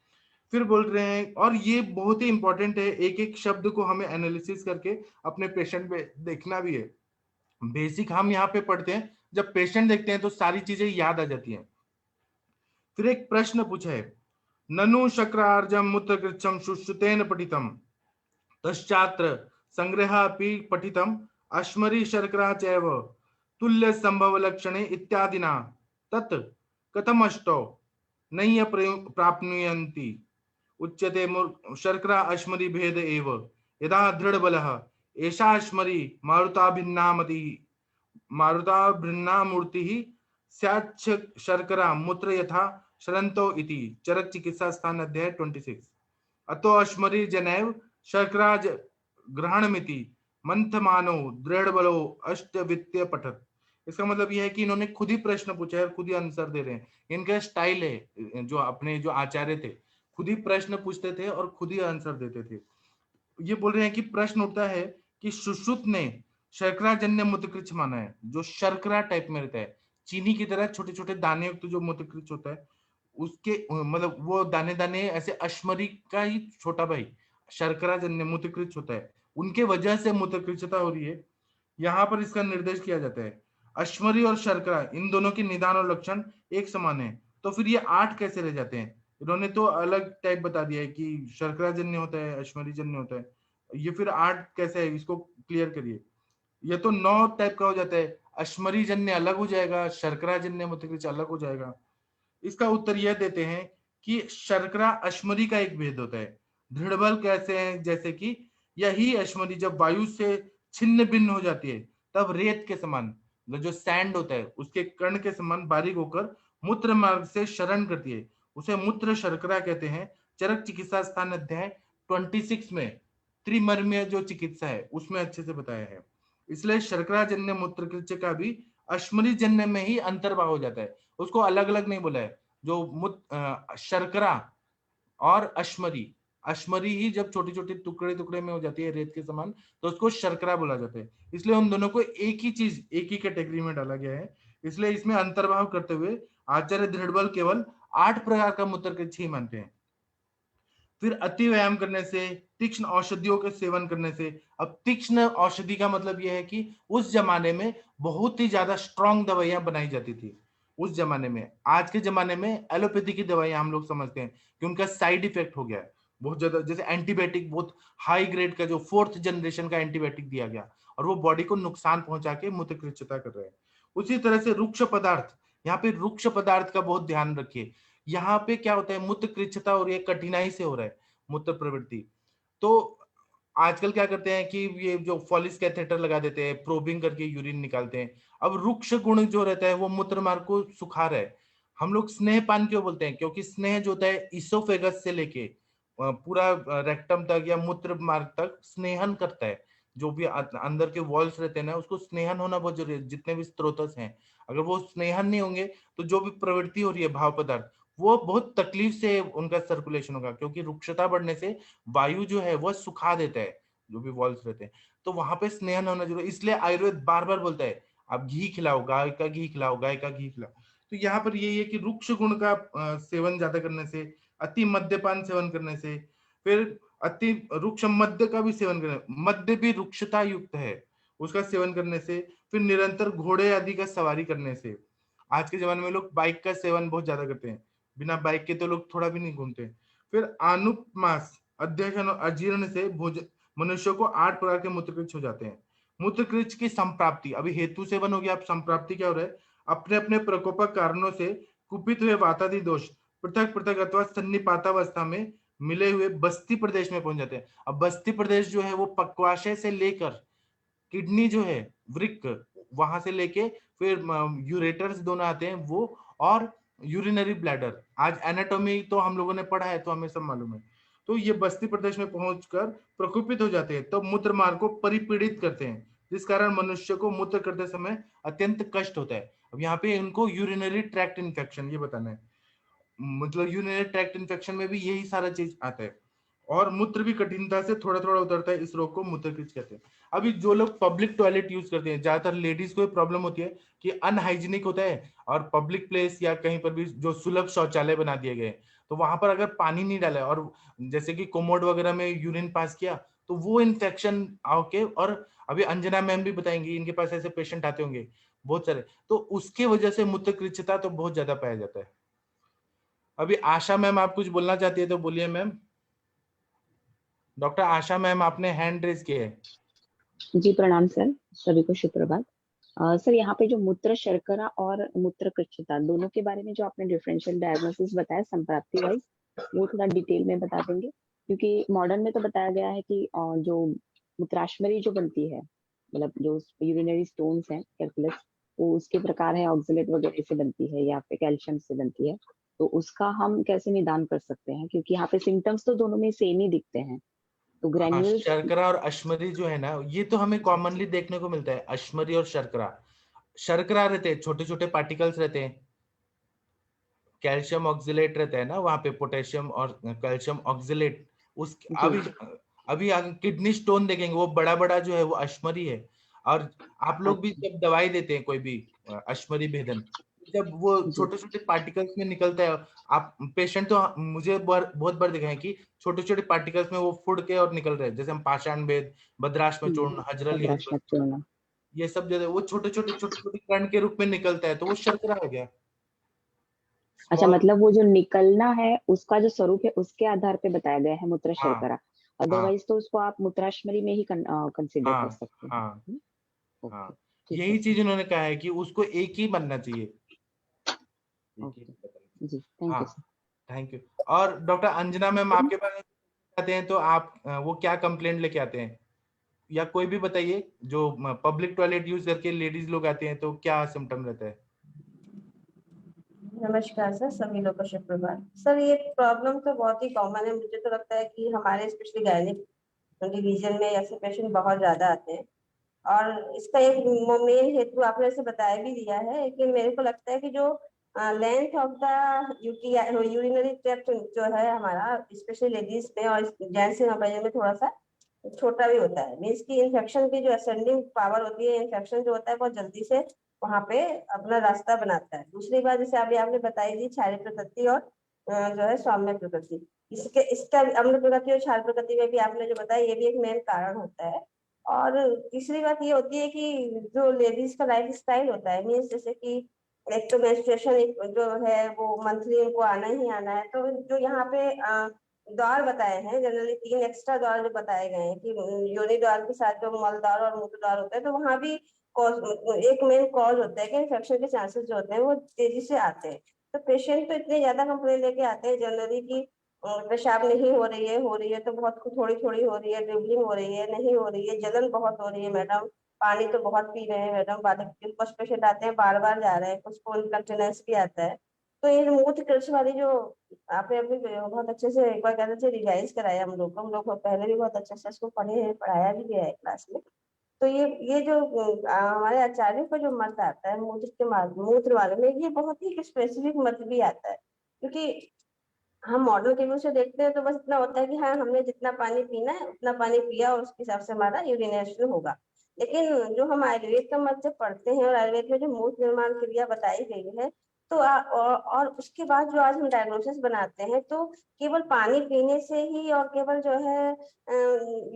Speaker 3: फिर बोल रहे हैं, और ये बहुत ही इंपॉर्टेंट है, एक एक शब्द को हमें एनालिसिस करके अपने पेशेंट पे देखना भी है। बेसिक हम यहाँ पे पढ़ते हैं, जब पेशेंट देखते हैं तो सारी चीजें याद आ जाती हैं। फिर एक प्रश्न पूछा है, ननु शक्रार्जम मूत्रकृच्छम शुश्रुतेन पठितम तश्चात्र संग्रहापि पठितम अश्मरी शर्करा चैव तुल्य संभव लक्षणे इत्यादिना तत् कथमष्टौ नय्य प्राप्नुयन्ति उच्यते शर्करा अश्मरी भेद एव यदा दृढ़ बलः एषा अश्मरी मारुता मूर्ति स्याच्छ शर्करा मूत्र यथा शरन्तो इति चरक चिकित्सा स्थान अध्याय 26। अतो अश्मरी जनैव शर्करा ग्रहणमिति मंथमानो दृढ़ बलो अष्टवित्य पठत। इसका मतलब यह है कि इन्होंने खुद ही प्रश्न पूछा है और खुद ही आंसर दे रहे हैं। इनका स्टाइल है, जो अपने जो आचार्य थे खुद ही प्रश्न पूछते थे और खुद ही आंसर देते थे। ये बोल रहे हैं कि प्रश्न उठता है कि सुश्रुत ने शर्करा जन्य मूत्रकृच्छ माना है, जो शर्करा टाइप में रहता है, चीनी की तरह छोटे छोटे दाने युक्त जो मूत्रकृच्छ होता है, उसके मतलब वो दाने दाने ऐसे अश्मरी का ही छोटा भाई शर्करा जन्य मूत्रकृच्छ होता है, उनके वजह से मूत्रकृच्छता हो रही है। यहाँ पर इसका निर्देश किया जाता है। अश्मरी और शर्करा इन दोनों के निदान और लक्षण एक समान है, तो फिर ये 8 कैसे रह जाते हैं? इन्होंने तो अलग टाइप बता दिया है कि शर्करा जन्य होता है, अश्मरी जन्य होता है, ये फिर 8 कैसे है? इसको क्लियर करिए। ये तो 9 टाइप का हो जाता है, अश्मरी जन्य अलग हो जाएगा, शर्करा जन्य मूत्रकृच्छ अलग हो जाएगा। इसका उत्तर यह देते हैं कि शर्करा अश्मरी का एक भेद होता है। दृढ़ बल कैसे है? जैसे कि यही अश्मरी जब वायु से छिन्न भिन्न हो जाती है तब रेत के समान, जो सैंड होता है उसके कण के समान बारीक होकर मूत्र मार्ग से शरण करती है, उसे मूत्र शर्करा कहते हैं। चरक चिकित्सा स्थान अध्याय 26 में त्रिमर्म्य जो चिकित्सा है उसमें अच्छे से बताया है। इसलिए शर्करा जन्य मूत्रकृच्छ का भी अश्मरी जन्य में ही अंतर्भाव हो जाता है, उसको अलग अलग नहीं बोला है। जो शर्करा और अश्मरी, अश्मरी ही जब छोटे छोटे टुकड़े टुकड़े में हो जाती है रेत के समान तो उसको शर्करा बोला जाता है। इसलिए उन दोनों को एक ही चीज, एक ही कैटेगरी में डाला गया है। इसलिए इसमें अंतर्भाव करते हुए आचार्य दृढ़बल केवल 8 प्रकार का मूत्रकृच्छ ही मानते हैं। फिर अति व्यायाम करने से, तीक्ष्ण औषधियों के सेवन करने से। अब तीक्ष्ण औषधि का मतलब यह है कि उस जमाने में बहुत ही ज्यादा स्ट्रॉन्ग दवाइयां बनाई जाती थी उस जमाने में। आज के जमाने में एलोपैथी की दवाइयां हम लोग समझते हैं कि उनका साइड इफेक्ट हो गया है बहुत ज्यादा, जैसे एंटीबायोटिक बहुत हाई ग्रेड का जो 4th जनरेशन का एंटीबायोटिक दिया गया और वो बॉडी को नुकसान पहुंचा के मूत्रकृच्छता कर रहे हैं। उसी तरह से रुक्ष पदार्थ, यहाँ पे रुक्ष पदार्थ का बहुत ध्यान रखिए। यहाँ पे क्या होता है, मूत्रकृच्छता और ये कठिनाई से हो रहा है मूत्र प्रवृत्ति। तो आजकल क्या करते हैं कि ये जो फॉलिस कैथेटर लगा देते हैं, प्रोबिंग करके यूरिन निकालते हैं। अब रुक्ष गुण जो रहता है वो मूत्र मार्ग को सुखा रहा है। हम लोग स्नेहपान क्यों बोलते हैं? क्योंकि स्नेह जो होता है इसोफेगस से लेके पूरा रेक्टम तक या मूत्र मार्ग तक स्नेहन करता है। जो भी अंदर के वॉल्स रहते हैं ना, उसको स्नेहन होना बहुत जरूरी है। जितने भी स्त्रोतस हैं अगर वो स्नेहन नहीं होंगे तो जो भी प्रवृत्ति हो रही है भाव पदार्थ वो बहुत तकलीफ से उनका सर्कुलेशन होगा, क्योंकि रुक्षता बढ़ने से वायु जो है वो सुखा देता है जो भी वॉल्स रहते हैं। तो वहां पे स्नेहन होना जरूरी। इसलिए आयुर्वेद बार बार बोलता है आप घी खिलाओ, गाय का घी खिलाओ, गाय का घी खिलाओ। तो यहाँ पर यही है कि रुक्ष गुण का सेवन ज्यादा करने से, अति मद्यपान सेवन करने से, फिर अति रुक्ष मद्य का भी सेवन करने, मद्य भी रुक्षता युक्त है उसका सेवन करने से, फिर निरंतर घोड़े आदि का सवारी करने से। आज के जमाने में लोग बाइक का सेवन बहुत ज्यादा करते हैं, बिना बाइक के तो लोग थोड़ा भी नहीं घूमते। फिर अनुपमास, अध्यक्षण और अजीर्ण से भोजन मनुष्य को 8 प्रकार के मूत्रकृच्छ हो जाते हैं। मूत्रकृच्छ की संप्राप्ति, अभी हेतु सेवन हो गया, अब संप्राप्ति क्या हो रहा है? अपने अपने प्रकोपक कारणों से कुपित हुए वातादि दोष पृथक पृथक अथवा सन्निपातावस्था में मिले हुए बस्ती प्रदेश में पहुंच जाते हैं। अब बस्ती प्रदेश जो है वो पक्वाशय से लेकर किडनी जो है, वृक्क, वहां से लेके फिर यूरेटर्स दोनों आते हैं वो, और यूरिनरी ब्लैडर। आज एनाटॉमी तो हम लोगों ने पढ़ा है तो हमें सब मालूम है। तो ये बस्ती प्रदेश में पहुंचकर प्रकोपित हो जाते हैं, तो मूत्र मार्ग को परिपीड़ित करते हैं, जिस कारण मनुष्य को मूत्र करते समय अत्यंत कष्ट होता है। अब यहाँ पे इनको यूरिनरी ट्रैक्ट इन्फेक्शन ये बताना है, मतलब यूरिनरी ट्रैक्ट इन्फेक्शन में भी यही सारा चीज आता है। और मूत्र भी कठिनता से थोड़ा थोड़ा उतरता है, इस रोग को मूत्रकृच कहते हैं। अभी जो लोग पब्लिक टॉयलेट यूज करते हैं, ज्यादातर लेडीज को प्रॉब्लम होती है कि अनहाइजीनिक होता है, और पब्लिक प्लेस या कहीं पर भी जो सुलभ शौचालय बना दिए गए, तो वहां पर अगर पानी नहीं डाला और जैसे कि कोमोड वगैरह में यूरिन पास किया, तो वो इन्फेक्शन आके, और अभी अंजना मैम भी बताएंगी, इनके पास ऐसे पेशेंट आते होंगे बहुत सारे, तो उसके वजह से मूत्रकृच्छता तो बहुत ज्यादा पाया जाता है। अभी आशा मैम आप कुछ बोलना चाहती है तो बोलिए मैम। डॉक्टर आशा मैम, आपने हैंड रेज किया है।
Speaker 6: जी प्रणाम सर, सभी को सुप्रभात। सर यहाँ पे जो मूत्र शर्करा और मूत्रकृच्छता दोनों के बारे में जो आपने डिफरेंशियल डायग्नोसिस बताया संप्राप्ति वाइज, वो थोड़ा डिटेल में बता देंगे, क्योंकि मॉडर्न में तो बताया गया है कि जो मूत्राशमरी जो बनती है, मतलब जो यूरिनरी स्टोन्स हैं कैलकुलस, वो उसके प्रकार है ऑक्सलेट वगैरह से बनती है या फिर कैल्शियम से बनती है, तो उसका हम कैसे निदान कर सकते हैं, क्योंकि यहाँ पे सिम्टम्स तो दोनों में सेम ही दिखते हैं। तो
Speaker 3: हाँ,
Speaker 6: ग्रैन्यूल्स
Speaker 3: शर्करा और अश्मरी जो है ना, ये तो हमें कॉमनली देखने को मिलता है, अश्मरी और शर्करा। शर्करा रहते हैं, छोटे छोटे पार्टिकल्स रहते हैं, कैल्शियम ऑक्सलेट रहता है ना वहां पे, पोटेशियम और कैल्शियम ऑक्सलेट। उस
Speaker 6: जी
Speaker 3: अभी किडनी स्टोन देखेंगे, वो बड़ा बड़ा जो है वो अश्मरी है। और आप लोग भी
Speaker 6: अच्छा
Speaker 3: जब दवाई देते हैं कोई भी अश्मरी भेदन, जब वो
Speaker 6: जी
Speaker 3: छोटे छोटे पार्टिकल्स में निकलता है, आप पेशेंट तो मुझे बहुत बार देखा है कि छोटे छोटे पार्टिकल्स में वो फुड़ के और निकल रहे हैं, जैसे हम पाषाण भेद, भद्राश्म चूर्ण, हजरली
Speaker 6: भद्राश्म
Speaker 3: हस्पष्ट,
Speaker 6: चूर्ण।
Speaker 3: ये सब जो है वो छोटे छोटे कण के रूप में निकलता है, तो वो शर्करा हो गया।
Speaker 6: अच्छा,
Speaker 3: स्मॉल।
Speaker 6: मतलब वो जो निकलना है उसका जो स्वरूप है उसके आधार पे बताया गया है मूत्र
Speaker 3: हाँ
Speaker 6: शर्करा,
Speaker 3: हाँ
Speaker 6: अदरवाइज तो उसको आप मूत्राशमरी में ही कंसिडर कर
Speaker 3: हाँ
Speaker 6: सकते हैं।
Speaker 3: हाँ
Speaker 6: ओके,
Speaker 3: हाँ,
Speaker 6: ठीक है
Speaker 3: यही
Speaker 6: सर।
Speaker 3: चीज उन्होंने कहा है कि उसको एक ही बनना चाहिए, एक ही
Speaker 6: ओके
Speaker 3: बताना
Speaker 6: जी,
Speaker 3: चाहिए।
Speaker 6: थैंक
Speaker 3: हाँ,
Speaker 6: यू सर।
Speaker 3: Thank you. और डॉक्टर अंजना मैम आपके पास आते हैं तो आप वो क्या कंप्लेंट लेके आते हैं, या कोई भी बताइए, जो पब्लिक टॉयलेट यूज करके लेडीज लोग आते हैं तो क्या सिम्टम रहता है।
Speaker 5: नमस्कार सर, सभी लोग को सुप्रभात। सर ये प्रॉब्लम तो बहुत ही कॉमन है, मुझे तो लगता है कि हमारे स्पेशली गायनिक डिवीजन में ऐसे पेशेंट बहुत ज्यादा आते हैं। और इसका एक मेन हेतु आपने ऐसे बताया भी दिया है कि मेरे को लगता है कि जो length of the urinary tract जो है हमारा, स्पेशली लेडीज में और जेंट्स में थोड़ा सा छोटा भी होता है। मीन्स की इन्फेक्शन की जो असेंडिंग पावर होती है, इन्फेक्शन जो होता है बहुत जल्दी से वहां पे अपना रास्ता बनाता है। दूसरी बात जैसे अभी आपने बताई थी क्षारीय प्रकृति और जो है सौम्य प्रकृति, इसका अम्ल प्रकृति और क्षार प्रकृति में भी आपने जो बताया ये भी एक मेन कारण होता है। और तीसरी बात ये होती है कि जो लेडीज का लाइफ स्टाइल होता है, मीन्स जैसे कि एक तो मेंस्ट्रुएशन जो है वो मंथली उनको आना ही आना है, तो जो यहाँ पे द्वार बताए हैं, जनरली 3 एक्स्ट्रा द्वार जो बताए गए हैं कि योनि द्वार के साथ जो मल द्वार और मूत्र द्वार होता है, तो वहां भी एक मेन कॉज होता है कि इन्फेक्शन के चांसेस जो होते हैं वो तेजी से आते हैं। तो पेशेंट तो इतने ज्यादा कंप्लेन लेके आते हैं जनरली की पेशाब नहीं हो रही है तो बहुत थोड़ी थोड़ी हो रही है, ड्रिबलिंग हो रही है, नहीं हो रही है, जलन बहुत हो रही है मैडम, पानी तो बहुत पी रहे हैं मैडम, कुछ पेशेंट आते हैं बार बार जा रहे हैं, कुछ को इनकंटिनेंस भी आता है। तो ये मूत्र कृषि वाली जो आपने अभी बहुत अच्छे से एक बार कहते थे रिवाइज कराया हम लोग पहले भी बहुत अच्छे से इसको पढ़े हैं, पढ़ाया भी गया है क्लास में। तो ये जो हमारे आचार्य का जो मत आता है मूत्र वाले में, ये बहुत ही स्पेसिफिक मत भी आता है, क्योंकि हम मॉडल के व्यू से देखते हैं तो बस इतना होता है कि हाँ हमने जितना पानी पीना है उतना पानी पिया और उसके हिसाब से हमारा यूरिनेशन होगा। लेकिन जो हम आयुर्वेद का मत जब पढ़ते हैं और आयुर्वेद में जो मूत्र निर्माण क्रिया बताई गई है, तो और उसके बाद जो आज हम डायग्नोसिस बनाते हैं, तो केवल पानी पीने से ही और केवल जो है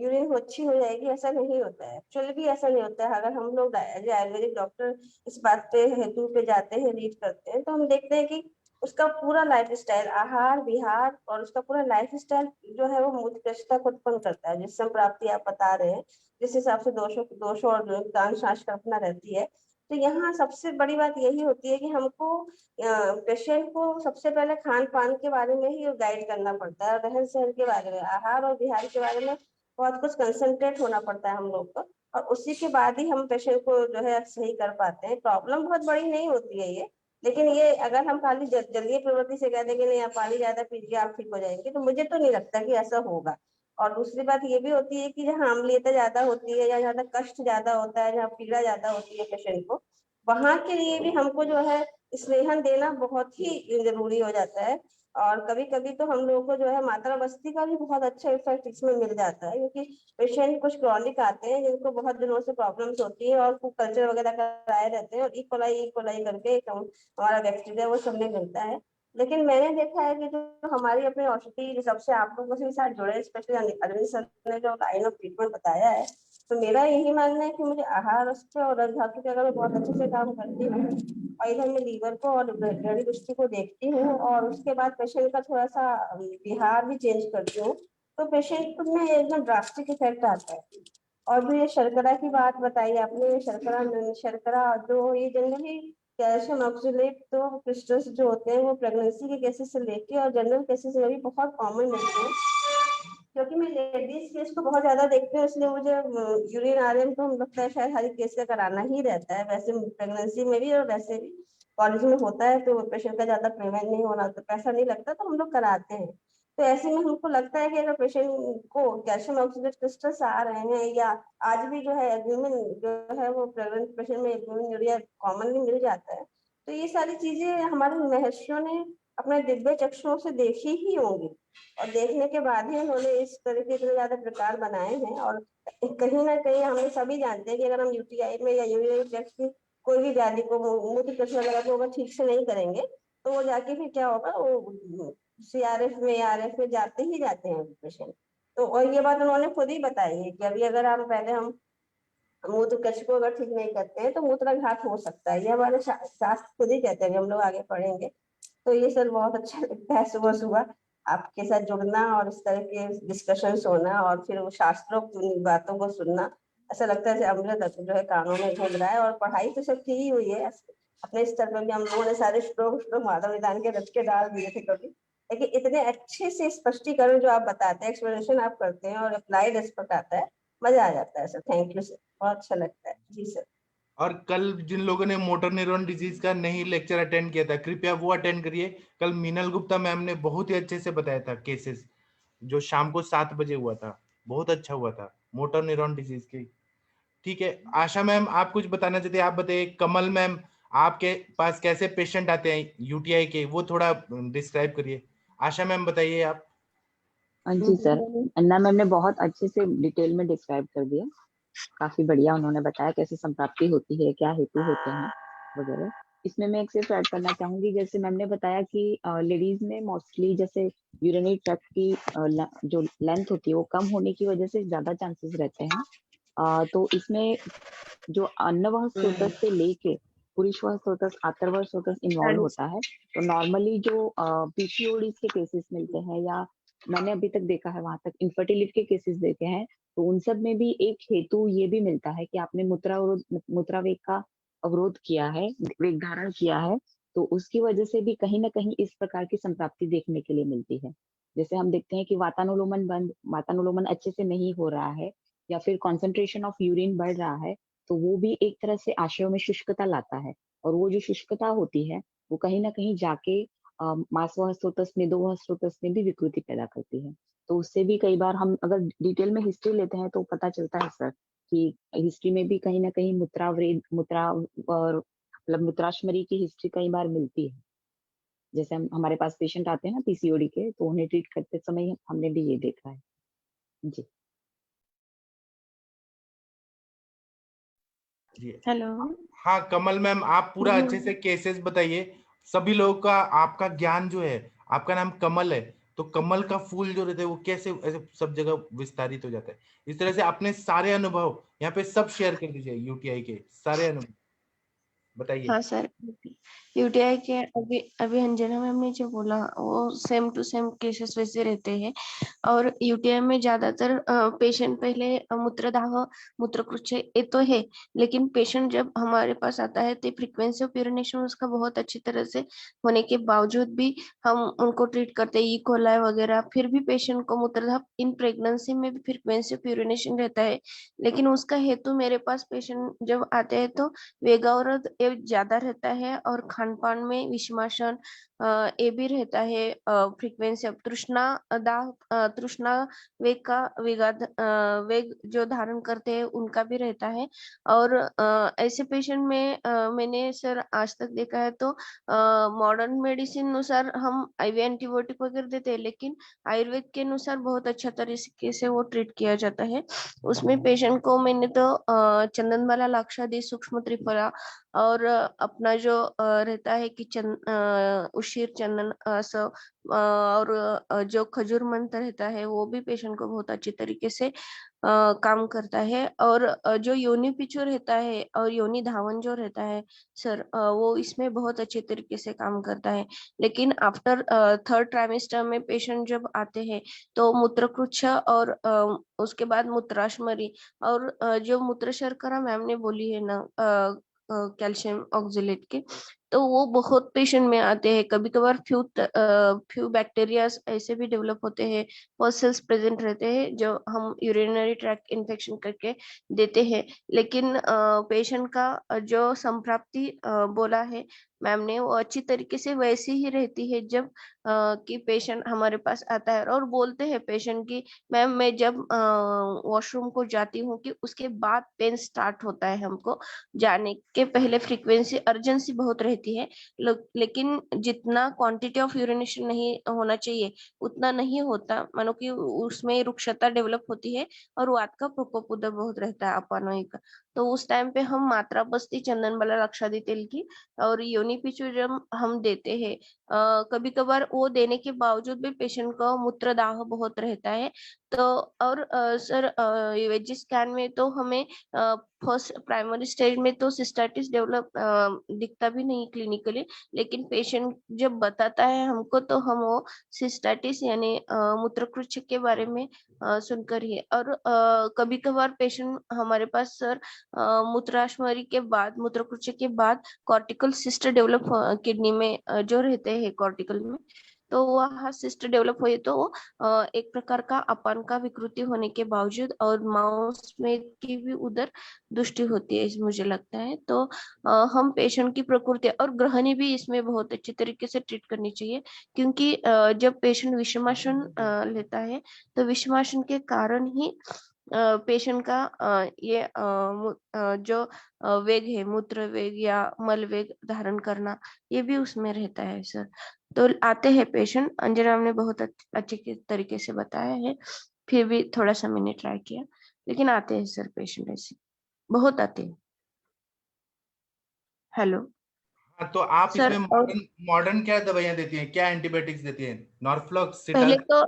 Speaker 5: यूरिन अच्छी हो जाएगी ऐसा नहीं होता है। एक्चुअली भी ऐसा नहीं होता है। अगर हम लोग आयुर्वेदिक डॉक्टर इस बात पे हेतु पे जाते हैं, रीड करते हैं, तो हम देखते हैं कि उसका पूरा लाइफ स्टाइल, आहार विहार और उसका पूरा लाइफ स्टाइल जो है वो मूत्रकृष्टता को उत्पन्न करता है। जिस संप्राप्ति आप बता रहे हैं, जिस हिसाब से दोषों और दान शांस कल्पना रहती है, तो यहाँ सबसे बड़ी बात यही होती है कि हमको पेशेंट को सबसे पहले खान पान के बारे में ही गाइड करना पड़ता है, रहन सहन के बारे में, आहार और विहार के बारे में बहुत कुछ कंसंट्रेट होना पड़ता है हम लोग को, और उसी के बाद ही हम पेशेंट को जो है सही कर पाते हैं। प्रॉब्लम बहुत बड़ी नहीं होती है ये, लेकिन ये अगर हम खाली जलीय प्रवृत्ति से कह देंगे नहीं आप पानी ज्यादा पीजिए आप ठीक हो जाएंगे, तो मुझे तो नहीं लगता कि ऐसा होगा। और दूसरी बात ये भी होती है कि जहाँ अम्लीयता ज्यादा होती है या जहाँ तक कष्ट ज्यादा होता है, जहाँ पीड़ा ज्यादा होती है पेशेंट को, वहां के लिए भी हमको जो है स्नेहन देना बहुत ही जरूरी हो जाता है। और कभी कभी तो हम लोगों को जो है मात्रा बस्ती का भी बहुत अच्छा इफेक्ट इसमें मिल जाता है, क्योंकि पेशेंट कुछ क्रॉनिक आते हैं जिनको बहुत दिनों से प्रॉब्लम्स होती है और कल्चर वगैरह कराए रहते हैं और इकोलाई करके हमारा बैक्टीरिया वो सब में मिलता है। लेकिन मैंने देखा है कि जो हमारी अपनी औषधि जो सबसे आप लोगों से साथ जुड़े, स्पेशली अरविंद सर ने जो लाइन ऑफ ट्रीटमेंट बताया है, तो मेरा यही मानना है कि मुझे आहार रस और रस धातु के अगर मैं बहुत अच्छे से काम करती हूँ और इधर मैं लीवर को और जड़ी पुष्टि को देखती हूँ और उसके बाद पेशेंट का थोड़ा सा बिहार भी चेंज करती हूँ, तो पेशेंट में एकदम ड्रास्टिक इफेक्ट आता है। और भी ये शर्करा की बात बताई आपने, शर्करा जो ये जनरली कैल्शियम ऑक्सलेट तो क्रिस्टल्स जो होते हैं वो प्रेगनेंसी के केसेस से लेके और जनरल केसेस में भी बहुत कॉमन मिलते हैं। क्योंकि मैं लेडीज केस को बहुत ज्यादा देखती हूँ, इसलिए मुझे यूरिन आरएम तो हम लगता है शायद हर केस का कराना ही रहता है, वैसे प्रेगनेंसी में भी और वैसे भी कॉलेज में होता है तो पेशेंट का ज्यादा पेमेंट नहीं होना तो पैसा नहीं लगता तो हम लोग कराते हैं। तो ऐसे में हमको लगता है कि अगर पेशेंट को कैल्शियम ऑक्सलेट क्रिस्टल्स आ रहे हैं या आज भी जो है एल्ब्यूमिन जो है वो प्रेग्नेंट पेशेंट में एल्ब्यूमिन यूरिया कॉमनली मिल जाता है, तो ये सारी चीजें हमारे महर्षियों ने अपने दिव्य चक्षुओं से देखी ही होंगी और देखने के बाद ही उन्होंने इस तरह के इतने ज्यादा प्रकार बनाए हैं। और कहीं ना कहीं हम सभी जानते हैं कि अगर हम यूटीआई में या यूरिनरी ट्रैक्ट की कोई भी व्याधि को मूत्र कचरा वगैरह को अगर ठीक से नहीं करेंगे तो वो जाके फिर क्या होगा, वो सीआरएफ में आरएफ में जाते ही जाते हैं पेशेंट। तो और ये बात उन्होंने खुद ही बताई है कि अभी अगर हम पहले हम मूत्र कक्ष को अगर ठीक नहीं करते हैं तो मूत्राघात हो सकता है, ये हमारे शास्त्र खुद ही कहते हैं, हम लोग आगे पढ़ेंगे। तो ये सर बहुत अच्छा लगता है सुबह सुबह आपके साथ जुड़ना और इस तरह के डिस्कशन होना और फिर वो शास्त्रोक्त बातों को सुनना, ऐसा लगता है अमृत जो है कानों में घूम रहा है। और पढ़ाई तो सब की ही हुई है, अपने स्तर पर भी हम लोगों ने सारे श्लोक माधव निदान के रच के डाल दिए थे कभी, लेकिन इतने अच्छे से स्पष्टीकरण जो आप बताते हैं, एक्सप्लेनेशन आप करते हैं और अप्लाइड एक्सपर्ट आता है, मजा आ जाता है सर। थैंक यू सर, बहुत अच्छा लगता है जी सर।
Speaker 3: और कल जिन लोगों ने मोटर न्यूरॉन डिजीज का नहीं लेक्चर अटेंड किया था कृपया वो अटेंड करिए। कल मीनल गुप्ता मैम ने बहुत ही अच्छे से बताया था केसेस, जो शाम को 7 बजे हुआ था, बहुत अच्छा हुआ था मोटर न्यूरॉन डिजीज की। ठीक है आशा मैम आप कुछ बताना चाहते हैं, आप बताइए। कमल मैम आपके पास कैसे पेशेंट आते हैं यूटीआई के, वो थोड़ा डिस्क्राइब करिए। आशा मैम बताइए आप।
Speaker 6: जी सर, अन्ना मैम ने बहुत अच्छे से डिटेल में डिस्क्राइब कर दिया, काफी बढ़िया उन्होंने बताया कैसे संप्राप्ति होती है, क्या हेतु होते हैं वगैरह। इसमें मैं एक सिर्फ ऐड करना चाहूंगी, जैसे मैम ने बताया कि लेडीज में मोस्टली जैसे यूरिनरी ट्रैक्ट की जो लेंथ होती है वो कम होने की वजह से ज्यादा चांसेस रहते हैं। तो इसमें जो अन्नवाह स्रोतस से लेके पुरुषवाह स्रोतस आंतरवाह स्रोतस इन्वॉल्व होता है। तो नॉर्मली जो पीसीओडी के केसेस मिलते हैं या मैंने अभी तक देखा है वहां तक इनफर्टिलिटी के केसेस देखे हैं, तो उन सब में भी एक हेतु ये भी मिलता है कि आपने मूत्रावेग का अवरोध किया है, वेग धारण किया है, तो उसकी वजह से भी कहीं ना कहीं इस प्रकार की संप्राप्ति देखने के लिए मिलती है। जैसे हम देखते हैं कि वातानुलोमन अच्छे से नहीं हो रहा है या फिर कॉन्सेंट्रेशन ऑफ यूरिन बढ़ रहा है, तो वो भी एक तरह से आशयों में शुष्कता लाता है। और वो जो शुष्कता होती है वो कहीं ना कहीं जाके मांसवाह स्रोतस मेदोवाह स्रोतस में भी विकृति पैदा करती है। तो उससे भी कई बार हम अगर डिटेल में हिस्ट्री लेते हैं तो पता चलता है सर कि हिस्ट्री में भी कहीं ना कहीं मतलब मूत्राशमरी की हिस्ट्री कई बार मिलती है। जैसे हमारे पास पेशेंट आते हैं ना पीसीओडी के, तो उन्हें ट्रीट करते समय हमने भी ये देखा है जी।
Speaker 7: हेलो।
Speaker 3: हाँ कमल मैम आप पूरा अच्छे से केसेस बताइए। सभी लोगों का आपका ज्ञान जो है, आपका नाम कमल है तो कमल का फूल जो रहता है वो कैसे ऐसे सब जगह विस्तारित हो जाता है, इस तरह से अपने सारे अनुभव यहाँ पे सब शेयर कर दीजिए। यूटीआई के सारे अनुभव बताइए।
Speaker 7: हाँ सर, यूटीआई के अभी अंजना मैम ने जो बोला वो सेम टू सेम केसेस वैसे रहते हैं। और यूटीआई में ज्यादातर पेशेंट पहले मूत्रदाह मूत्रकृच्छ ये तो है, लेकिन पेशेंट जब हमारे पास आता है तो फ्रीक्वेंसी ऑफ यूरिनेशन उसका बहुत अच्छी तरह से होने के बावजूद भी हम उनको ट्रीट करते हैं कोलाई वगैरह, फिर भी पेशेंट को मूत्रदाह इन प्रेगनेंसी में भी फ्रीक्वेंसी ऑफ यूरिनेशन रहता है। लेकिन उसका हेतु मेरे पास पेशेंट जब आते हैं तो वेगावरोध ज्यादा रहता है और खाना खान पान में विषमाशन ये भी रहता है। फ्रीक्वेंसी अब तृष्णा वेग का वेग जो धारण करते हैं उनका भी रहता है। और ऐसे पेशेंट में मैंने सर आज तक देखा है तो मॉडर्न मेडिसिन अनुसार हम आईवी एंटीबायोटिक वगैरह देते हैं, लेकिन आयुर्वेद के अनुसार बहुत अच्छा तरीके से वो ट्रीट किया जाता है। उसमें पेशेंट को मैंने तो चंदनबाला, लाक्षादी, सूक्ष्म त्रिफला और अपना जो रहता है कि उशीर चंदन और जो खजूर मंत्र रहता है वो भी पेशेंट को बहुत अच्छी तरीके से काम करता है। और जो योनि पिचू रहता है और योनि धावन जो रहता है सर, वो इसमें बहुत अच्छे तरीके से काम करता है। लेकिन आफ्टर थर्ड ट्राइमेस्टर में पेशेंट जब आते हैं तो मूत्रकृच्छ और उसके बाद मूत्राशमरी और जो मूत्र शर्करा मैम ने बोली है ना कैल्शियम ऑक्जेलेट के, तो वो बहुत पेशेंट में आते हैं। कभी कभार फ्यू बैक्टीरिया ऐसे भी डेवलप होते हैं, सेल्स प्रेजेंट रहते हैं जो हम यूरिनरी ट्रैक्ट इन्फेक्शन करके देते हैं। लेकिन पेशेंट का जो संप्राप्ति बोला है मैम ने, वो अच्छी तरीके से वैसी ही रहती है जब कि पेशेंट हमारे पास आता है और बोलते हैं पेशेंट की मैम मैं जब वॉशरूम को जाती हूँ कि उसके बाद पेन स्टार्ट होता है। हमको जाने के पहले फ्रीक्वेंसी अर्जेंसी बहुत रहती है, लेकिन जितना क्वांटिटी ऑफ यूरिनेशन नहीं होना चाहिए उतना नहीं होता, मानो कि उसमें रुक्षता डेवलप होती है और वात का प्रकोप उधर बहुत रहता है अपानोई का। तो उस टाइम पे हम मात्रा बस्ती चंदनबाला, लाक्षादी तेल की और योनि पिचू जब हम देते हैं, कभी कभार वो देने के बावजूद भी पेशेंट का मूत्रदाह बहुत रहता है। तो और सर वेजी स्कैन में तो हमें फर्स्ट प्राइमरी स्टेज में तो सिस्टाइटिस डेवलप दिखता भी नहीं क्लिनिकली, लेकिन पेशेंट जब बताता है हमको तो हम वो सिस्टाइटिस यानी मूत्रकृच्छ के बारे में सुनकर ही। और कभी कभार पेशेंट हमारे पास सर मूत्राशमरी के बाद, मूत्रकृच्छ के बाद कॉर्टिकल सिस्ट डेवलप किडनी में जो रहते हैं कॉर्टिकल में, तो वह सिस्ट डेवलप हुई तो एक प्रकार का अपान का विकृति होने के बावजूद और माउस में की भी उधर दृष्टि होती है मुझे लगता है। तो हम पेशेंट की प्रकृति और ग्रहणी भी इसमें बहुत अच्छी तरीके से ट्रीट करनी चाहिए, क्योंकि जब पेशेंट विषमासन लेता है तो विषमासन के कारण ही पेशेंट का ये जो वेग है, मूत्र वेग या मल वेग धारण करना, ये भी उसमें रहता है सर। तो आते हैं पेशेंट, अंजना ने बहुत अच्छे तरीके से बताया है, फिर भी थोड़ा सा मैंने ट्राई किया, लेकिन आते हैं सर पेशेंट ऐसे बहुत आते हैं। हेलो
Speaker 3: हाँ, तो आप
Speaker 7: सर।
Speaker 3: इसमें
Speaker 7: और
Speaker 3: मॉडर्न क्या दवाइयाँ देती हैं, क्या एंटीबायोटिक्स देती हैं? नॉर्फ्लॉक्स,
Speaker 7: पहले
Speaker 3: सिटाल?
Speaker 7: तो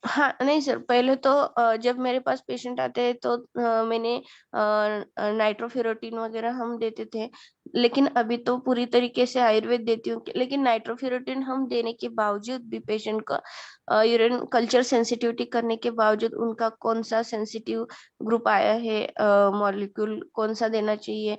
Speaker 7: हाँ नहीं सर, पहले तो जब मेरे पास पेशेंट आते हैं तो मैंने नाइट्रोफेरोटीन वगैरह हम देते थे, लेकिन अभी तो पूरी तरीके से आयुर्वेद देती हूँ। लेकिन नाइट्रोफेरोटीन हम देने के बावजूद भी पेशेंट का यूरिन कल्चर सेंसिटिविटी करने के बावजूद उनका कौन सा सेंसिटिव ग्रुप आया है, मॉलिक्यूल कौन सा देना चाहिए,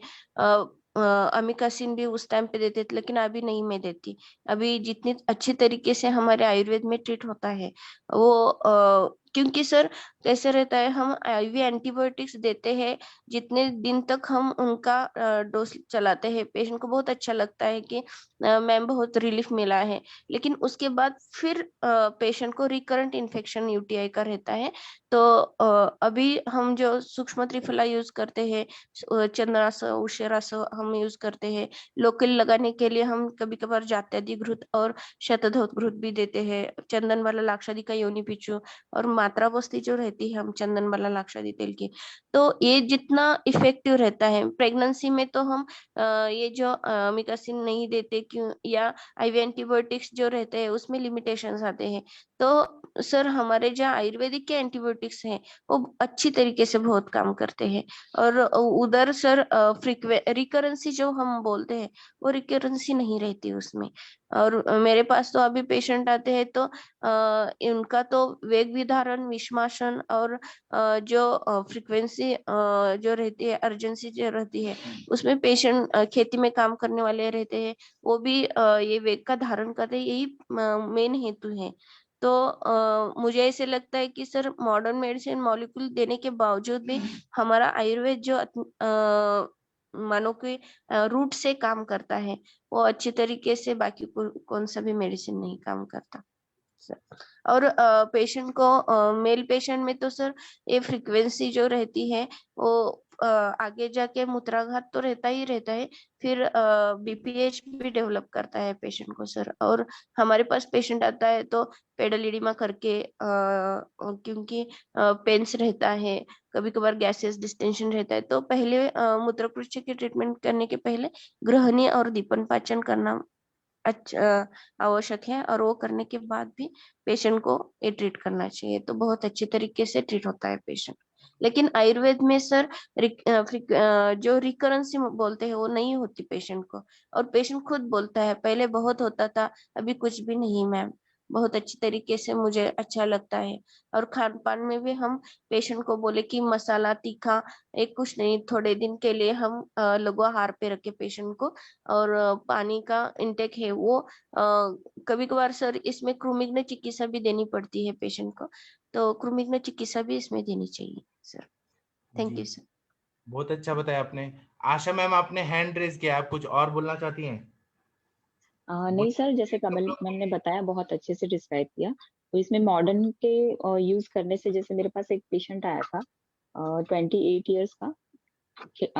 Speaker 7: अमिकासिन भी उस टाइम पे देते थे, लेकिन अभी नहीं मैं देती। अभी जितनी अच्छी तरीके से हमारे आयुर्वेद में ट्रीट होता है वो क्योंकि सर कैसे रहता है, हम आईवी एंटीबायोटिक्स देते हैं, जितने दिन तक हम उनका डोज चलाते हैं पेशेंट को बहुत अच्छा लगता है कि मैम बहुत रिलीफ मिला है, लेकिन उसके बाद फिर पेशेंट को रिकरेंट इन्फेक्शन यूटीआई का रहता है। तो अभी हम जो सूक्ष्म त्रिफला यूज करते हैं, चंद्रास, उशेरास हम यूज करते हैं, लोकल लगाने के लिए हम कभी कभार जात्यादि घृत और शतधौत घृत भी देते हैं, चंदन वाला लाक्षादी का योनि पिचू और मात्रा बस्ती जो रहती है हम चंदन वाला लाक्षादी तेल की। तो ये जितना इफेक्टिव रहता है प्रेगनेंसी में, तो हम ये जो अमिकासिन नहीं देते क्यों, या आईवी एंटीबायोटिक्स जो रहते हैं उसमें लिमिटेशंस आते हैं। तो सर हमारे जो आयुर्वेदिक के एंटीबायोटिक्स हैं वो अच्छी तरीके से बहुत काम करते हैं। और उधर सर रिकरेंसी जो हम बोलते हैं वो रिकरेंसी नहीं रहती उसमें। और मेरे पास तो अभी पेशेंट आते हैं तो उनका तो वेग विधारण, विषमासन और जो फ्रीक्वेंसी जो रहती है, अर्जेंसी जो रहती है, उसमें पेशेंट खेती में काम करने वाले रहते हैं, वो भी ये वेग का धारण करते हैं, यही मेन हेतु है। तो मुझे ऐसे लगता है कि सर मॉडर्न मेडिसिन मॉलिक्यूल देने के बावजूद भी हमारा आयुर्वेद जो मानो कि रूट से काम करता है, वो अच्छी तरीके से बाकी कौन सा भी मेडिसिन नहीं काम करता सर। और पेशेंट को मेल पेशेंट में तो सर ये फ्रीक्वेंसी जो रहती है वो आगे जाके मूत्राघात तो रहता ही रहता है, फिर बीपीएच भी डेवलप करता है पेशेंट को सर। और हमारे पास पेशेंट आता है तो पेडल इडिमा करके क्योंकि पेन्स रहता है, कभी कभार गैसेस डिस्टेंशन रहता है, तो पहले मूत्रकृच्य की ट्रीटमेंट करने के पहले ग्रहणी और दीपन पाचन करना आवश्यक है, और वो करने के बाद भी पेशेंट को ये ट्रीट करना चाहिए, तो बहुत अच्छे तरीके से ट्रीट होता है पेशेंट। लेकिन आयुर्वेद में सर जो रिकरेंसी बोलते हैं वो नहीं होती पेशेंट को, और पेशेंट खुद बोलता है पहले बहुत होता था, अभी कुछ भी नहीं मैम, बहुत अच्छी तरीके से मुझे अच्छा लगता है। और खान पान में भी हम पेशेंट को बोले कि मसाला तीखा एक कुछ नहीं, थोड़े दिन के लिए हम लघु आहार पे रखे पेशेंट को, और पानी का इंटेक है वो कभी कभार सर इसमें कृमिग्न चिकित्सा भी देनी पड़ती है पेशेंट को, तो कृमिग्न चिकित्सा भी इसमें देनी चाहिए sir. Thank
Speaker 3: ji,
Speaker 7: you sir.
Speaker 3: बहुत अच्छा बताया आपने। आशा मैम, आपने हैंड रेज किया, आप कुछ और बोलना चाहती हैं?
Speaker 6: नहीं सर, जैसे
Speaker 3: सब
Speaker 6: कमल
Speaker 3: लोग
Speaker 6: मैम ने बताया, बहुत अच्छे से डिस्क्राइब किया। तो इसमें मॉडर्न के यूज करने से, जैसे मेरे पास एक पेशेंट आया था 28 इयर्स का,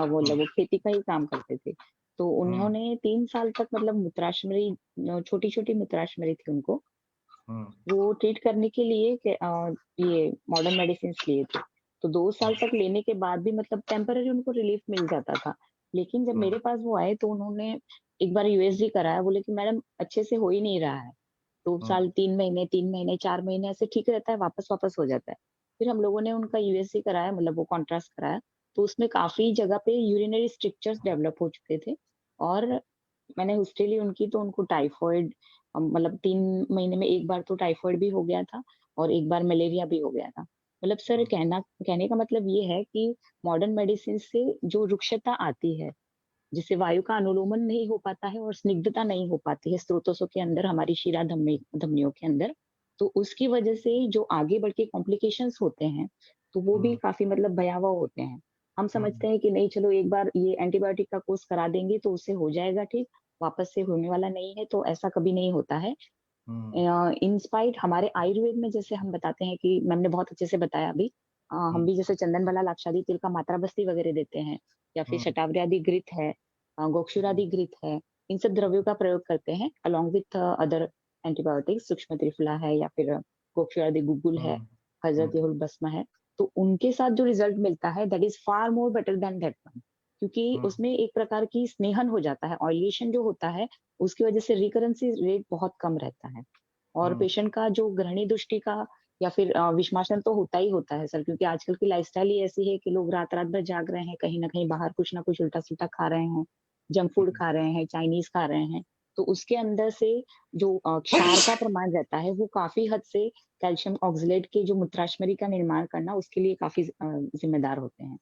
Speaker 6: वो खेती का ही काम करते थे। तो उन्होंने 3 साल तक मतलब मूत्राशमरी, छोटी छोटी मूत्राशमरी थी उनको, वो ट्रीट करने के लिए ये मॉडर्न मेडिसिन लिए थे। तो 2 साल तक लेने के बाद भी मतलब टेम्पररी उनको रिलीफ मिल जाता था। लेकिन जब मेरे पास वो आए तो उन्होंने एक बार यूएसजी कराया, बोले कि मैडम अच्छे से हो ही नहीं रहा है। 2 साल, 3 महीने, 3 महीने, 4 महीने ऐसे ठीक रहता है, वापस वापस हो जाता है। फिर हम लोगों ने उनका यूएसजी कराया, मतलब वो कॉन्ट्रास्ट कराया, तो उसमें काफी जगह पे यूरिनरी स्ट्रिक्चर्स डेवलप हो चुके थे। और मैंने हिस्ट्री ली उनकी, तो उनको टाइफाइड, मतलब 3 महीने में एक बार तो टाइफाइड भी हो गया था और एक बार मलेरिया भी हो गया था। मतलब सर, कहने का मतलब ये है कि मॉडर्न मेडिसिन से जो रुक्षता आती है, जिससे वायु का अनुलोमन नहीं हो पाता है और स्निग्धता नहीं हो पाती है स्रोतों के अंदर, हमारी शिरा धमनियों के अंदर, तो उसकी वजह से जो आगे बढ़ के कॉम्प्लिकेशंस होते हैं, तो वो भी काफी मतलब भयावह होते हैं। हम समझते हैं कि नहीं, चलो एक बार ये एंटीबायोटिक का कोर्स करा देंगे तो उससे हो जाएगा ठीक, वापस से होने वाला नहीं है, तो ऐसा कभी नहीं होता है। इन स्पाइट हमारे आयुर्वेद में जैसे हम बताते हैं कि मैम ने बहुत अच्छे से बताया अभी, हम भी जैसे चंदन वाला लाक्षादी तिल का मात्रा बस्ती वगैरह देते हैं, या फिर शतावरी आदि घृत है, गोक्षुरादि घृत है, इन सब द्रव्यों का प्रयोग करते हैं अलॉन्ग विथ अदर एंटीबायोटिक्स, सूक्ष्म त्रिफला है या फिर गोक्षुरादि गुगुल है, हजरत भस्म है। तो उनके साथ जो रिजल्ट मिलता है, that is far more better than that one, क्योंकि उसमें एक प्रकार की स्नेहन हो जाता है, ऑयलेशन जो होता है उसकी वजह से रिकरेंसी रेट बहुत कम रहता है। और पेशेंट का जो ग्रहणी दृष्टि का या फिर विषमासन तो होता ही होता है सर, क्योंकि आजकल की लाइफस्टाइल ही ऐसी है कि लोग रात रात भर जाग रहे हैं, कहीं ना कहीं बाहर कुछ ना कुछ उल्टा सुल्टा खा रहे हैं, जंक फूड खा रहे हैं, चाइनीज खा रहे हैं। तो उसके अंदर से जो क्षार का प्रमाण रहता है, वो काफी हद से कैल्शियम ऑक्सलेट के जो मूत्राशमरी का निर्माण करना, उसके लिए काफी जिम्मेदार होते हैं।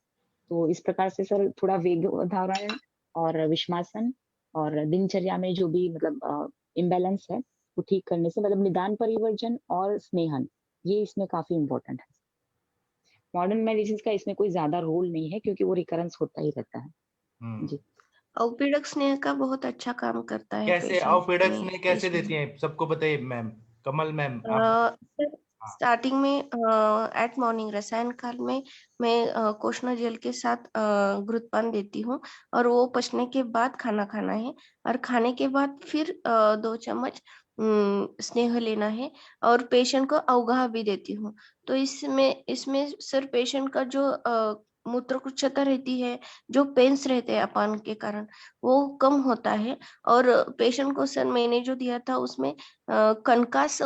Speaker 6: तो इस प्रकार से सर थोड़ा वेग धारण और विषमासन और दिनचर्या में जो भी मतलब इम्बैलेंस है, वो ठीक करने से मतलब निदान परिवर्जन और स्नेहन, ये इसमें काफी इम्पोर्टेंट है। मॉडर्न मेडिसिन का इसमें कोई ज्यादा रोल नहीं है, क्योंकि वो रिकरेंस होता ही रहता है। जी।
Speaker 7: औपीड़क स्नेह का बहुत अच्छा काम करता है
Speaker 3: कैसे
Speaker 7: पेशेंट
Speaker 3: ऑफिडक्स
Speaker 7: में
Speaker 3: ने कैसे
Speaker 7: इसमें।
Speaker 3: देती हैं, सबको बताइए मैम। कमल मैम, आप। हाँ।
Speaker 7: स्टार्टिंग में एट मॉर्निंग रसायन काल में मैं कोशना जेल के साथ घृतपान देती हूँ, और वो पचने के बाद खाना खाना है, और खाने के बाद फिर 2 चम्मच स्नेह लेना है, और पेशेंट को अवगाह भी देती हूँ। तो इसमें इसमें सर पेशेंट का जो मूत्रकुच्छता रहती है, जो पेन्स रहते हैं अपान के कारण, वो कम होता है। और पेशेंट को सर मैंने जो दिया था उसमें कनकास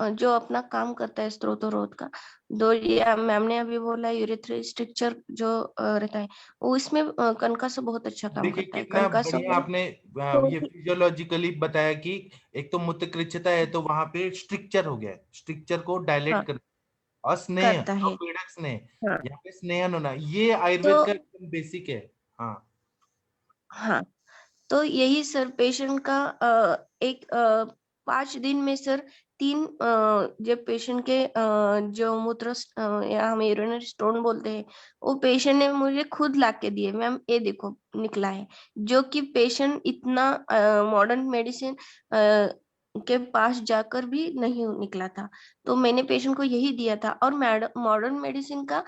Speaker 7: जो अपना काम करता है स्त्रोतरोध का, दो ये मैम ने अभी बोला यूरेथ्री स्ट्रक्चर जो रहता है, वो इसमें कनकासो बहुत अच्छा काम
Speaker 3: देखिए
Speaker 7: करता है।
Speaker 3: कितना
Speaker 7: कनकासो
Speaker 3: बढ़िया आपने ये फिजियोलॉजिकली बताया कि एक तो मूत्रकृच्छता है तो वहां पे स्ट्रिक्चर हो गया, स्ट्रिक्चर को डायलेट
Speaker 7: हाँ
Speaker 3: कर, और स्नेह
Speaker 7: करता
Speaker 3: और
Speaker 7: है।
Speaker 3: पीड़क स्नेह,
Speaker 7: हाँ
Speaker 3: यहाँ पे स्नेहन होना, ये
Speaker 7: तो
Speaker 3: आयुर्वेद का एकदम बेसिक है। हाँ।
Speaker 7: हाँ तो यही सर पेशेंट का एक 5 दिन में सर 3 जब पेशेंट के जो मूत्र या हम यूरिनरी स्टोन बोलते हैं, वो पेशेंट ने मुझे खुद ला के दिए, मैम ये देखो निकला है, जो कि पेशेंट इतना मॉडर्न मेडिसिन के पास जाकर भी नहीं निकला था। तो मैंने पेशेंट को यही दिया था। और मॉडर्न मेडिसिन का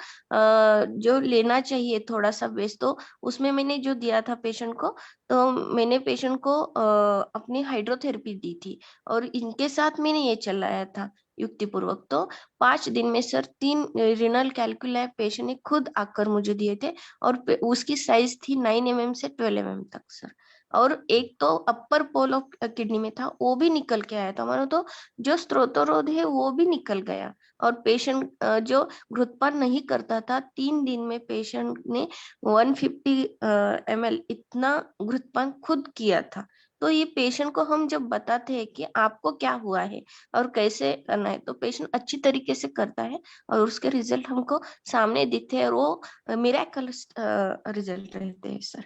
Speaker 7: जो लेना चाहिए थोड़ा सा बेस, तो उसमें मैंने जो दिया था पेशेंट को, तो मैंने पेशेंट को अपनी हाइड्रोथेरेपी दी थी और इनके साथ मैंने ये चलाया था युक्तिपूर्वक। तो 5 दिन में सर 3 रिनल कैलकुलाई पेशेंट ने खुद आकर मुझे दिए थे और उसकी साइज थी 9 mm से 12 mm तक सर। और एक तो अपर पोल ऑफ किडनी में था, वो भी निकल के आया था हमारा, तो जो स्त्रोतरोध है वो भी निकल गया। और पेशेंट जो घृतपान नहीं करता था, 3 दिन में पेशेंट ने 150 ml इतना घृतपान खुद किया था। तो ये पेशेंट को हम जब बताते हैं कि आपको क्या हुआ है और कैसे करना है, तो पेशेंट अच्छी तरीके से करता है और उसके रिजल्ट हमको सामने दिखते हैं और वो मिराकलस रिजल्ट रहते हैं सर।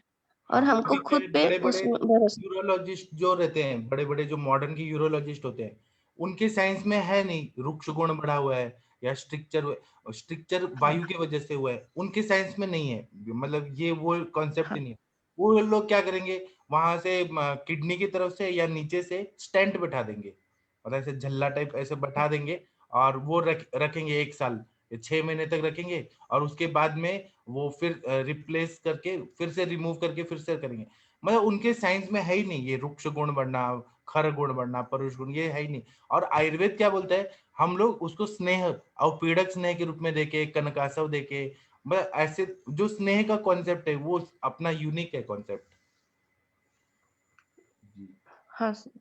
Speaker 7: और हमको खुद पे
Speaker 3: बड़े बड़े
Speaker 7: उसमें भरोसा।
Speaker 3: यूरोलॉजिस्ट जो रहते हैं, बड़े बड़े जो मॉडर्न की यूरोलॉजिस्ट होते हैं, उनके साइंस में है नहीं रुक्ष गुण बढ़ा हुआ है या स्ट्रिक्चर वायु की वजह से हुआ है, उनके साइंस में नहीं है। मतलब ये वो कॉन्सेप्ट नहीं है। वो लोग क्या करेंगे, वहां से किडनी की तरफ से या नीचे से स्टेंट बैठा देंगे और ऐसे झल्ला टाइप ऐसे बैठा देंगे और वो रखेंगे 1 साल 6 महीने तक रखेंगे और उसके बाद में वो फिर रिप्लेस करके फिर से रिमूव करके फिर से करेंगे। मतलब उनके साइंस में है ही नहीं ये रुक्ष गुण बढ़ना, खर गुण बढ़ना, परुष गुण, ये है ही नहीं। और आयुर्वेद क्या बोलता है, हम लोग उसको स्नेह और पीड़क स्नेह के रूप में देखे, कनकासव देखे, मतलब ऐसे जो स्नेह का कॉन्सेप्ट है वो अपना यूनिक है कॉन्सेप्ट।
Speaker 7: हाँ सर।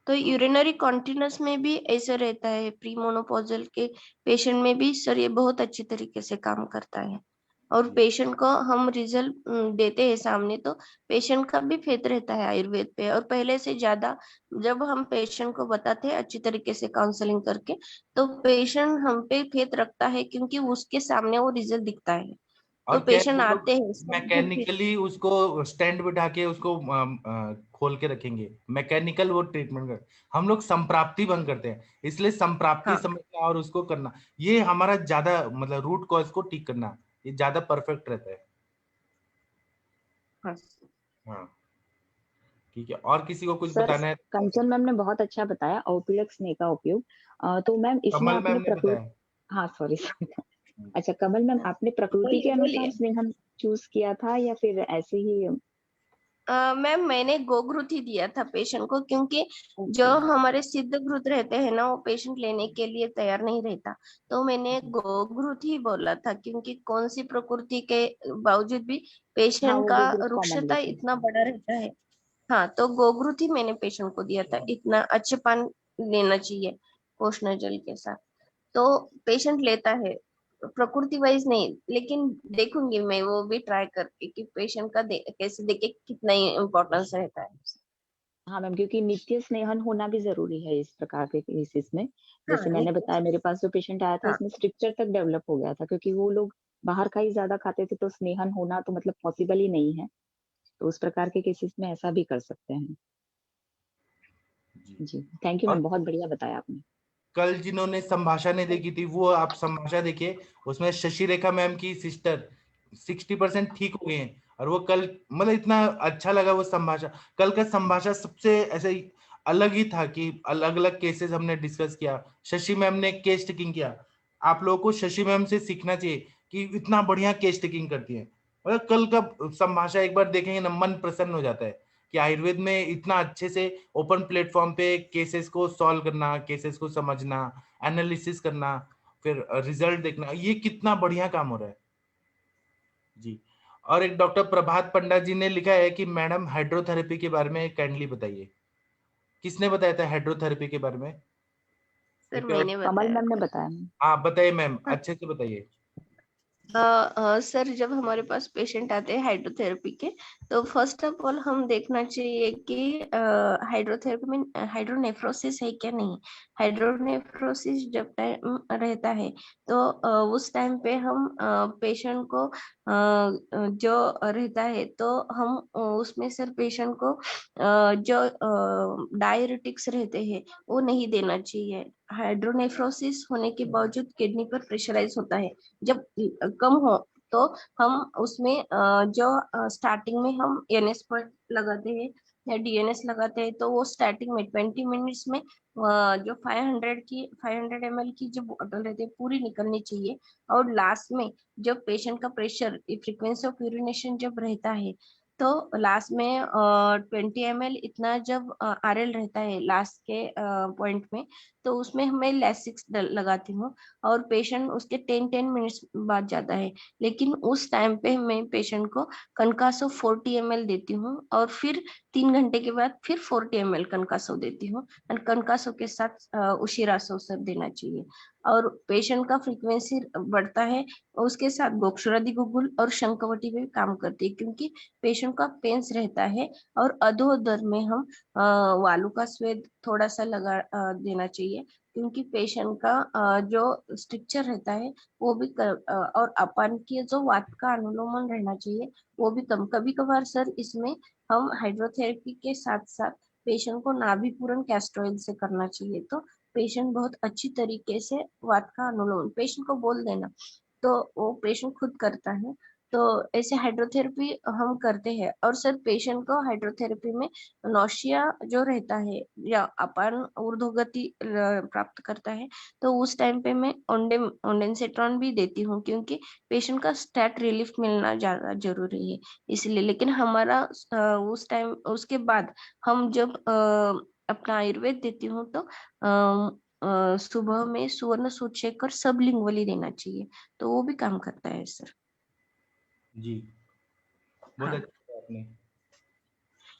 Speaker 7: तो यूरिनरी कॉन्टिनेंस में भी ऐसा रहता है, प्री मोनोपॉजल के पेशेंट में भी सर ये बहुत अच्छी तरीके से काम करता है। और पेशेंट को हम रिजल्ट देते हैं सामने, तो पेशेंट का भी फेथ रहता है आयुर्वेद पे। और पहले से ज्यादा जब हम पेशेंट को बताते हैं अच्छी तरीके से काउंसलिंग करके, तो पेशेंट हम पे फेथ रखता है क्योंकि उसके सामने वो रिजल्ट दिखता है। तो
Speaker 3: और क्या
Speaker 7: पेशेंट
Speaker 3: वो लोग
Speaker 7: आते हैं सब
Speaker 3: मैकेनिकली उसको स्टैंड बिठा के उसको खोल के रखेंगे, मैकेनिकल वो ट्रीटमेंट कर। हम लोग संप्राप्ति भंग करते हैं, इसलिए संप्राप्ति
Speaker 7: हाँ
Speaker 3: समझना और उसको करना, ये हमारा ज्यादा मतलब रूट कॉज को ठीक करना, ये ज्यादा परफेक्ट रहता है।
Speaker 7: हाँ
Speaker 3: हाँ ठीक है, और किसी को कुछ
Speaker 6: सर
Speaker 3: बताना है?
Speaker 6: कंचन मैम ने बहुत अच्छा बताया औपीड़क स्नेह का उपयोग। तो मैम इसमें
Speaker 3: कमल
Speaker 6: आपने
Speaker 3: मैम ने
Speaker 6: प्रकृति,
Speaker 3: बताया।
Speaker 6: हाँ सॉरी अच्छा कमल मैम, आपने प्रकृति के अनुसार
Speaker 7: बोलिए।
Speaker 6: स्नेहन चूज किया था या फिर ऐसे ही?
Speaker 7: मैम मैंने गोघृत ही दिया था पेशेंट को, क्योंकि जो
Speaker 6: ओके
Speaker 7: हमारे सिद्ध घृत रहते हैं ना, वो पेशेंट लेने के लिए तैयार नहीं रहता। तो मैंने गोघृत ही बोला था, क्योंकि कौन सी प्रकृति के बावजूद भी
Speaker 6: हाँ
Speaker 7: पेशेंट
Speaker 6: वो
Speaker 7: का
Speaker 6: गोग्रुप कॉमन
Speaker 7: रुक्षता
Speaker 6: लेते हैं।
Speaker 7: इतना बड़ा रहता है। हाँ, तो गोघृत ही मैंने पेशेंट को दिया था, इतना अच्छे पान लेना चाहिए पोषण जल के साथ। तो पेशेंट लेता है प्रकृति वाइज नहीं, लेकिन देखूंगी मैं वो भी ट्राई करके कि पेशेंट का कैसे देखे कितना इम्पोर्टेंस रहता है।
Speaker 6: हाँ मैम, क्योंकि नित्य स्नेहन होना भी जरूरी है इस प्रकार के केसेस में।
Speaker 7: हाँ
Speaker 6: जैसे मैंने बताया, मेरे पास जो पेशेंट आया था
Speaker 7: हाँ
Speaker 6: उसमें स्ट्रिक्चर तक डेवलप हो गया था, क्योंकि वो लोग बाहर का ही ज्यादा खाते थे, तो स्नेहन होना तो मतलब पॉसिबल ही नहीं है। तो उस प्रकार के केसेस में ऐसा भी कर सकते हैं। जी थैंक यू
Speaker 3: और
Speaker 6: मैम, बहुत बढ़िया बताया आपने।
Speaker 3: कल जिन्होंने संभाषा नहीं देखी थी, वो आप संभाषा देखिए, उसमें शशि रेखा मैम की सिस्टर 60% ठीक हो गए हैं। और वो कल मतलब इतना अच्छा लगा वो संभाषा। कल का संभाषा सबसे ऐसे अलग ही था कि अलग अलग केसेस हमने डिस्कस किया। शशि मैम ने केस टेकिंग किया। आप लोगों को शशि मैम से सीखना चाहिए कि इतना बढ़िया केस टेकिंग करती है। मतलब कल का संभाषा एक बार देखेंगे ना, मन प्रसन्न हो जाता है कि आयुर्वेद में इतना अच्छे से ओपन प्लेटफॉर्म पे केसेस को सॉल्व करना, केसेस को समझना, एनालिसिस करना, फिर रिजल्ट देखना, ये कितना बढ़िया काम हो रहा है जी। और एक डॉक्टर प्रभात पंडा जी ने लिखा है कि मैडम हाइड्रोथेरेपी के बारे में काइंडली बताइए। किसने बताया था हाइड्रोथेरेपी के बारे में?
Speaker 7: सर
Speaker 3: कृपया
Speaker 7: मैंने
Speaker 6: कमल
Speaker 7: बताया
Speaker 6: मैम ने
Speaker 7: था।
Speaker 6: बताया मैम।
Speaker 3: हाँ बताइए मैम,
Speaker 7: हाँ,
Speaker 3: अच्छे से बताइए।
Speaker 7: सर जब हमारे पास पेशेंट आते हैं हाइड्रोथेरेपी के, तो फर्स्ट ऑफ ऑल हम देखना चाहिए कि हाइड्रोथेरेपी में हाइड्रोनेफ्रोसिस है क्या नहीं। हाइड्रोनेफ्रोसिस जब टाइम रहता है तो उस टाइम पे हम पेशेंट को जो रहता है तो हम उसमें सर पेशेंट को जो डायरेटिक्स रहते हैं वो नहीं देना चाहिए। हाइड्रोनेफ्रोसिस होने के बावजूद किडनी पर प्रेशराइज होता है। जब कम हो तो हम उसमें जो स्टार्टिंग में हम एनएस पर लगाते हैं या डीएनएस लगाते हैं, तो वो स्टार्टिंग में 20 मिनट्स में जो 500 ml की जो बोतल रहती है पूरी निकलनी चाहिए। और लास्ट में जब पेशेंट का प्रेशर फ्रीक्वेंसी ऑफ यूरिनेशन जब रहता है तो लास्ट में 20 ml इतना जब आरएल रहता है लास्ट के पॉइंट में, तो उसमें हमें लैसिक्स लगाती हूँ और पेशेंट उसके 10 मिनट्स बाद जाता है। लेकिन उस टाइम पे मैं पेशेंट को कनकासो 40 ml देती हूँ और फिर 3 घंटे के बाद फिर 40 ml कनकासो देती हूँ। और कनकासो के साथ उशिरासो सब देना चाहिए। और पेशेंट का फ्रीक्वेंसी बढ़ता है, उसके साथ गोक्षुरादि गुगुल और शंखवटी भी काम करती है, क्योंकि पेशेंट का पेंस रहता है। और अधोदर में हम वालू का स्वेद थोड़ा सा लगा देना चाहिए, क्योंकि पेशेंट का जो स्ट्रक्चर रहता है वो भी और अपन की जो वात का अनुलोमन रहना चाहिए वो भी कम। कभी कभार सर इसमें हम हाइड्रोथेरेपी के साथ साथ पेशेंट को नाभि पूरण कैस्टर ऑयल से करना चाहिए, तो पेशेंट बहुत अच्छी तरीके से वात का अनुलोमन पेशेंट को बोल देना तो वो पेशेंट खुद करता है। तो ऐसे हाइड्रोथेरेपी हम करते हैं। और सर पेशेंट को हाइड्रोथेरेपी में नौशिया जो रहता है या अपान ऊर्ध्वगति प्राप्त करता है, तो उस टाइम पे मैं ओंडेंसेट्रॉन भी देती हूँ, क्योंकि पेशेंट का स्टैट रिलीफ मिलना ज्यादा जरूरी है इसलिए। लेकिन हमारा उस टाइम उसके बाद हम जब अपना आयुर्वेद देती हूँ तो सुबह में सुवर्ण सूचेकर सबलिंगुअली देना चाहिए, तो वो भी काम करता है सर।
Speaker 3: जी, बहुत
Speaker 7: हाँ।
Speaker 3: अच्छा किया आपने।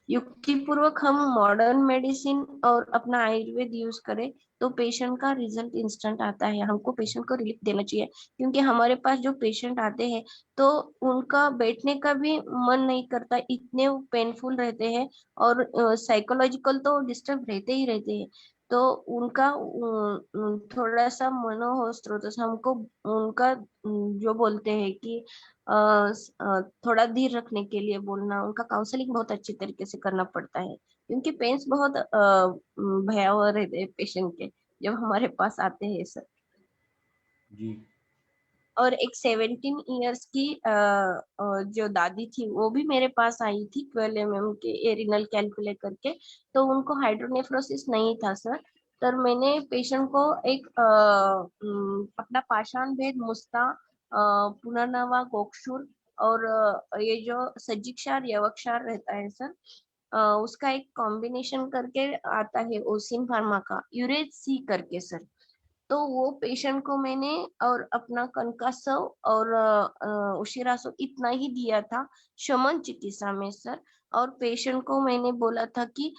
Speaker 7: युक्ति पूर्वक हम मॉडर्न मेडिसिन और अपना आयुर्वेद यूज करें तो पेशेंट का रिजल्ट इंस्टेंट आता है। हमको पेशेंट को रिलीफ देना चाहिए, क्योंकि हमारे पास जो पेशेंट आते हैं तो उनका बैठने का भी मन नहीं करता, इतने पेनफुल रहते हैं और साइकोलॉजिकल तो डिस्टर्ब रहते ही रहते हैं। तो उनका थोड़ा सा मनोहो स्रोत हमको उनका जो बोलते हैं कि थोड़ा धीर रखने के लिए बोलना, उनका काउंसलिंग बहुत अच्छी तरीके से करना पड़ता है, क्योंकि पेन्स बहुत भयावह रहते हैं पेशेंट के जब हमारे पास आते हैं सर।
Speaker 3: जी।
Speaker 7: और एक 17 इयर्स की जो दादी थी वो भी मेरे पास आई थी 12 mm के एरिनल कैलकुलेट करके, तो उनको हाइड्रोनेफ्रोसिस नहीं था सर। तो मैंने पेशेंट को एक अपना पाषाण भेद मुस्ता पुनर्नवा गोक्षुर और ये जो सज्जिक्षार यवक्षार रहता है सर, उसका एक कॉम्बिनेशन करके आता है ओसिन फार्मा का यूरेज सी करके सर। तो वो पेशेंट को मैंने और अपना कनकासव और उशिरासव इतना ही दिया था शमन चिकित्सा में सर। और पेशेंट को मैंने बोला था कि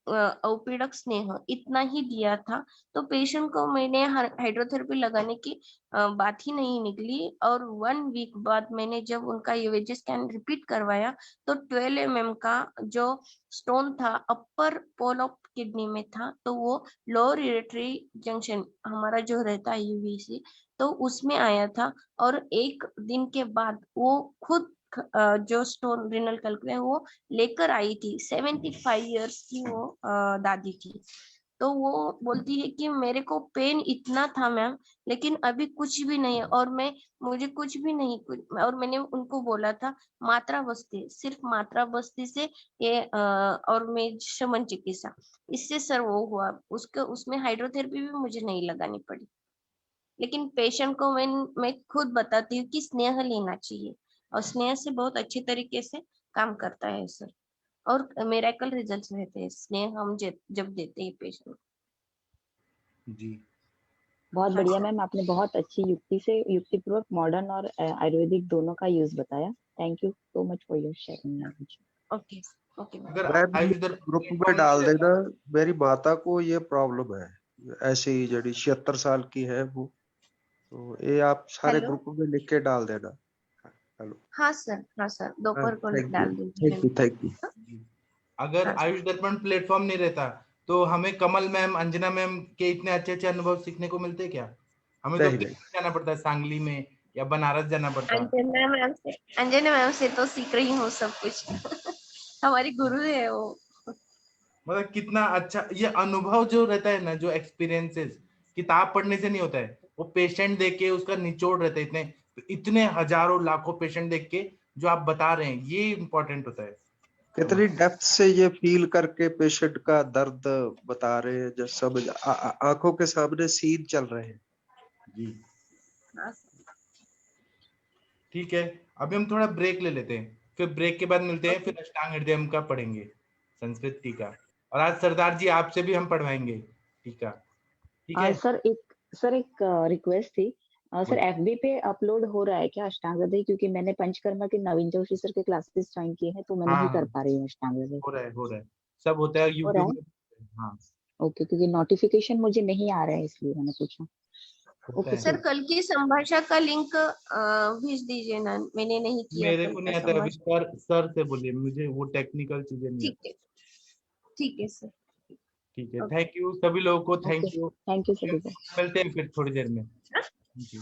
Speaker 7: औपीड़क स्नेह इतना ही दिया था। तो पेशेंट को मैंने हाइड्रोथेरेपी लगाने की बात ही नहीं निकली। और 1 वीक बाद मैंने जब उनका यूवेजी स्कैन रिपीट करवाया तो 12 mm का जो स्टोन था अपर पोल ऑफ किडनी में था, तो वो लोअर यूरेटरी जंक्शन हमारा जो रहता है यूवीसी, तो उसमें आया था। और 1 दिन के बाद वो खुद जो स्टोन रिनल कैलकुलेट है वो लेकर आई थी। 75 इयर्स की वो दादी थी। तो वो बोलती है कि मेरे को पेन इतना था मैम, लेकिन अभी कुछ भी नहीं है और मुझे कुछ भी नहीं और मैंने उनको बोला था मात्रा बस्ती, सिर्फ मात्रा बस्ती से ये और मैं शमन चिकित्सा इससे सर वो हुआ। उसमें हाइड्रोथेरेपी भी मुझे नहीं लगानी पड़ी। लेकिन पेशेंट को मैं खुद बताती हूँ कि स्नेह लेना चाहिए और स्नेह से बहुत अच्छे तरीके से काम करता है सर। और मेरेकल रिजल्ट्स रहते हैं स्नेह हम जब देते हैं पेशेंट।
Speaker 3: जी,
Speaker 6: बहुत
Speaker 7: हाँ
Speaker 6: बढ़िया
Speaker 7: सर।
Speaker 6: मैम, आपने बहुत अच्छी युक्ति पूर्वक मॉडर्न और आयुर्वेदिक दोनों का यूज बताया। Thank you so much for your sharing knowledge.
Speaker 7: Okay okay ma'am.
Speaker 3: अगर
Speaker 8: मैं
Speaker 3: आयुष
Speaker 8: भी
Speaker 3: दर्पण
Speaker 8: ग्रुप
Speaker 3: की
Speaker 8: में डाल
Speaker 3: कोई
Speaker 8: देना। मेरी माता को ये प्रॉब्लम है, ऐसे ही जड़ी 76 साल की है वो, तो ये आप सारे
Speaker 7: हेलो।
Speaker 8: ग्रुप में लिख के डाल देना। हेलो।
Speaker 7: हाँ सर दोपहर को
Speaker 8: थैंक यू,
Speaker 7: डाल दीजिए।
Speaker 8: Thank you, thank you.
Speaker 3: जी। अगर
Speaker 7: हाँ।
Speaker 3: आयुष दर्पण प्लेटफॉर्म नहीं रहता तो हमें कमल मैम, अंजना मैम के इतने अच्छे अच्छे अनुभव सीखने को मिलते क्या? हमें तो
Speaker 8: नहीं,
Speaker 3: दिल्ली जाना पड़ता है, सांगली में या बनारस जाना पड़ता है।
Speaker 7: अंजना मैम से तो सीख रही हूँ सब कुछ। हमारी गुरु है वो।
Speaker 3: मतलब कितना अच्छा ये अनुभव जो रहता है ना, जो एक्सपीरियंसेस किताब पढ़ने से नहीं होता है, वो पेशेंट देख के उसका निचोड़ रहता है। इतने इतने हजारों लाखों पेशेंट देख के जो आप बता रहे हैं, ये इम्पोर्टेंट होता है।
Speaker 8: कितनी डेप्थ से ये फील करके पेशेंट का दर्द बता रहे हैं, जो सब आंखों के सामने सीन चल रहे हैं।
Speaker 3: जी
Speaker 7: हाँ।
Speaker 3: ठीक है, अभी हम थोड़ा ब्रेक ले लेते हैं, फिर ब्रेक के बाद मिलते हैं, फिर अष्टांग हृदयम का पढ़ेंगे, संस्कृत टीका। और आज सरदार जी आपसे भी हम पढ़वाएंगे टीका, ठीक है?
Speaker 6: सर एक रिक्वेस्ट थी। सर
Speaker 3: बोलिए।
Speaker 6: एफबी पे अपलोड हो रहा है क्या अष्टांग हृदय? क्योंकि मैंने पंचकर्मा के नवीन जोशी सर के क्लासेस ज्वाइन किए हैं, तो मैं नहीं कर
Speaker 3: हाँ,
Speaker 6: पा रही हूँ अष्टांग हृदय।
Speaker 3: हो रहा है, सब होता है
Speaker 6: हो रहा
Speaker 3: यूट्यूब
Speaker 6: है?
Speaker 3: में। हाँ,
Speaker 6: ओके, क्योंकि नोटिफिकेशन मुझे नहीं आ रहा है, इसलिए मैंने पूछा।
Speaker 3: होता
Speaker 6: ओके
Speaker 3: है।
Speaker 7: Sir
Speaker 6: sir.
Speaker 7: कल की संभाषा का लिंक भेज दीजिए ना, मैंने नहीं किया
Speaker 3: मेरे
Speaker 7: कल
Speaker 3: को
Speaker 7: का
Speaker 3: नहीं आता है, अभी
Speaker 7: संभाषा।
Speaker 3: सर से बोलिए, मुझे वो टेक्निकल चीजें नहीं आती।
Speaker 7: ठीक है सर।
Speaker 3: ठीक है,
Speaker 7: ओके।
Speaker 3: थैंक यू सभी लोगों को,
Speaker 6: okay,
Speaker 3: thank you.
Speaker 6: Thank you सभी को।
Speaker 3: मिलते हैं फिर थोड़ी देर में। Thank you.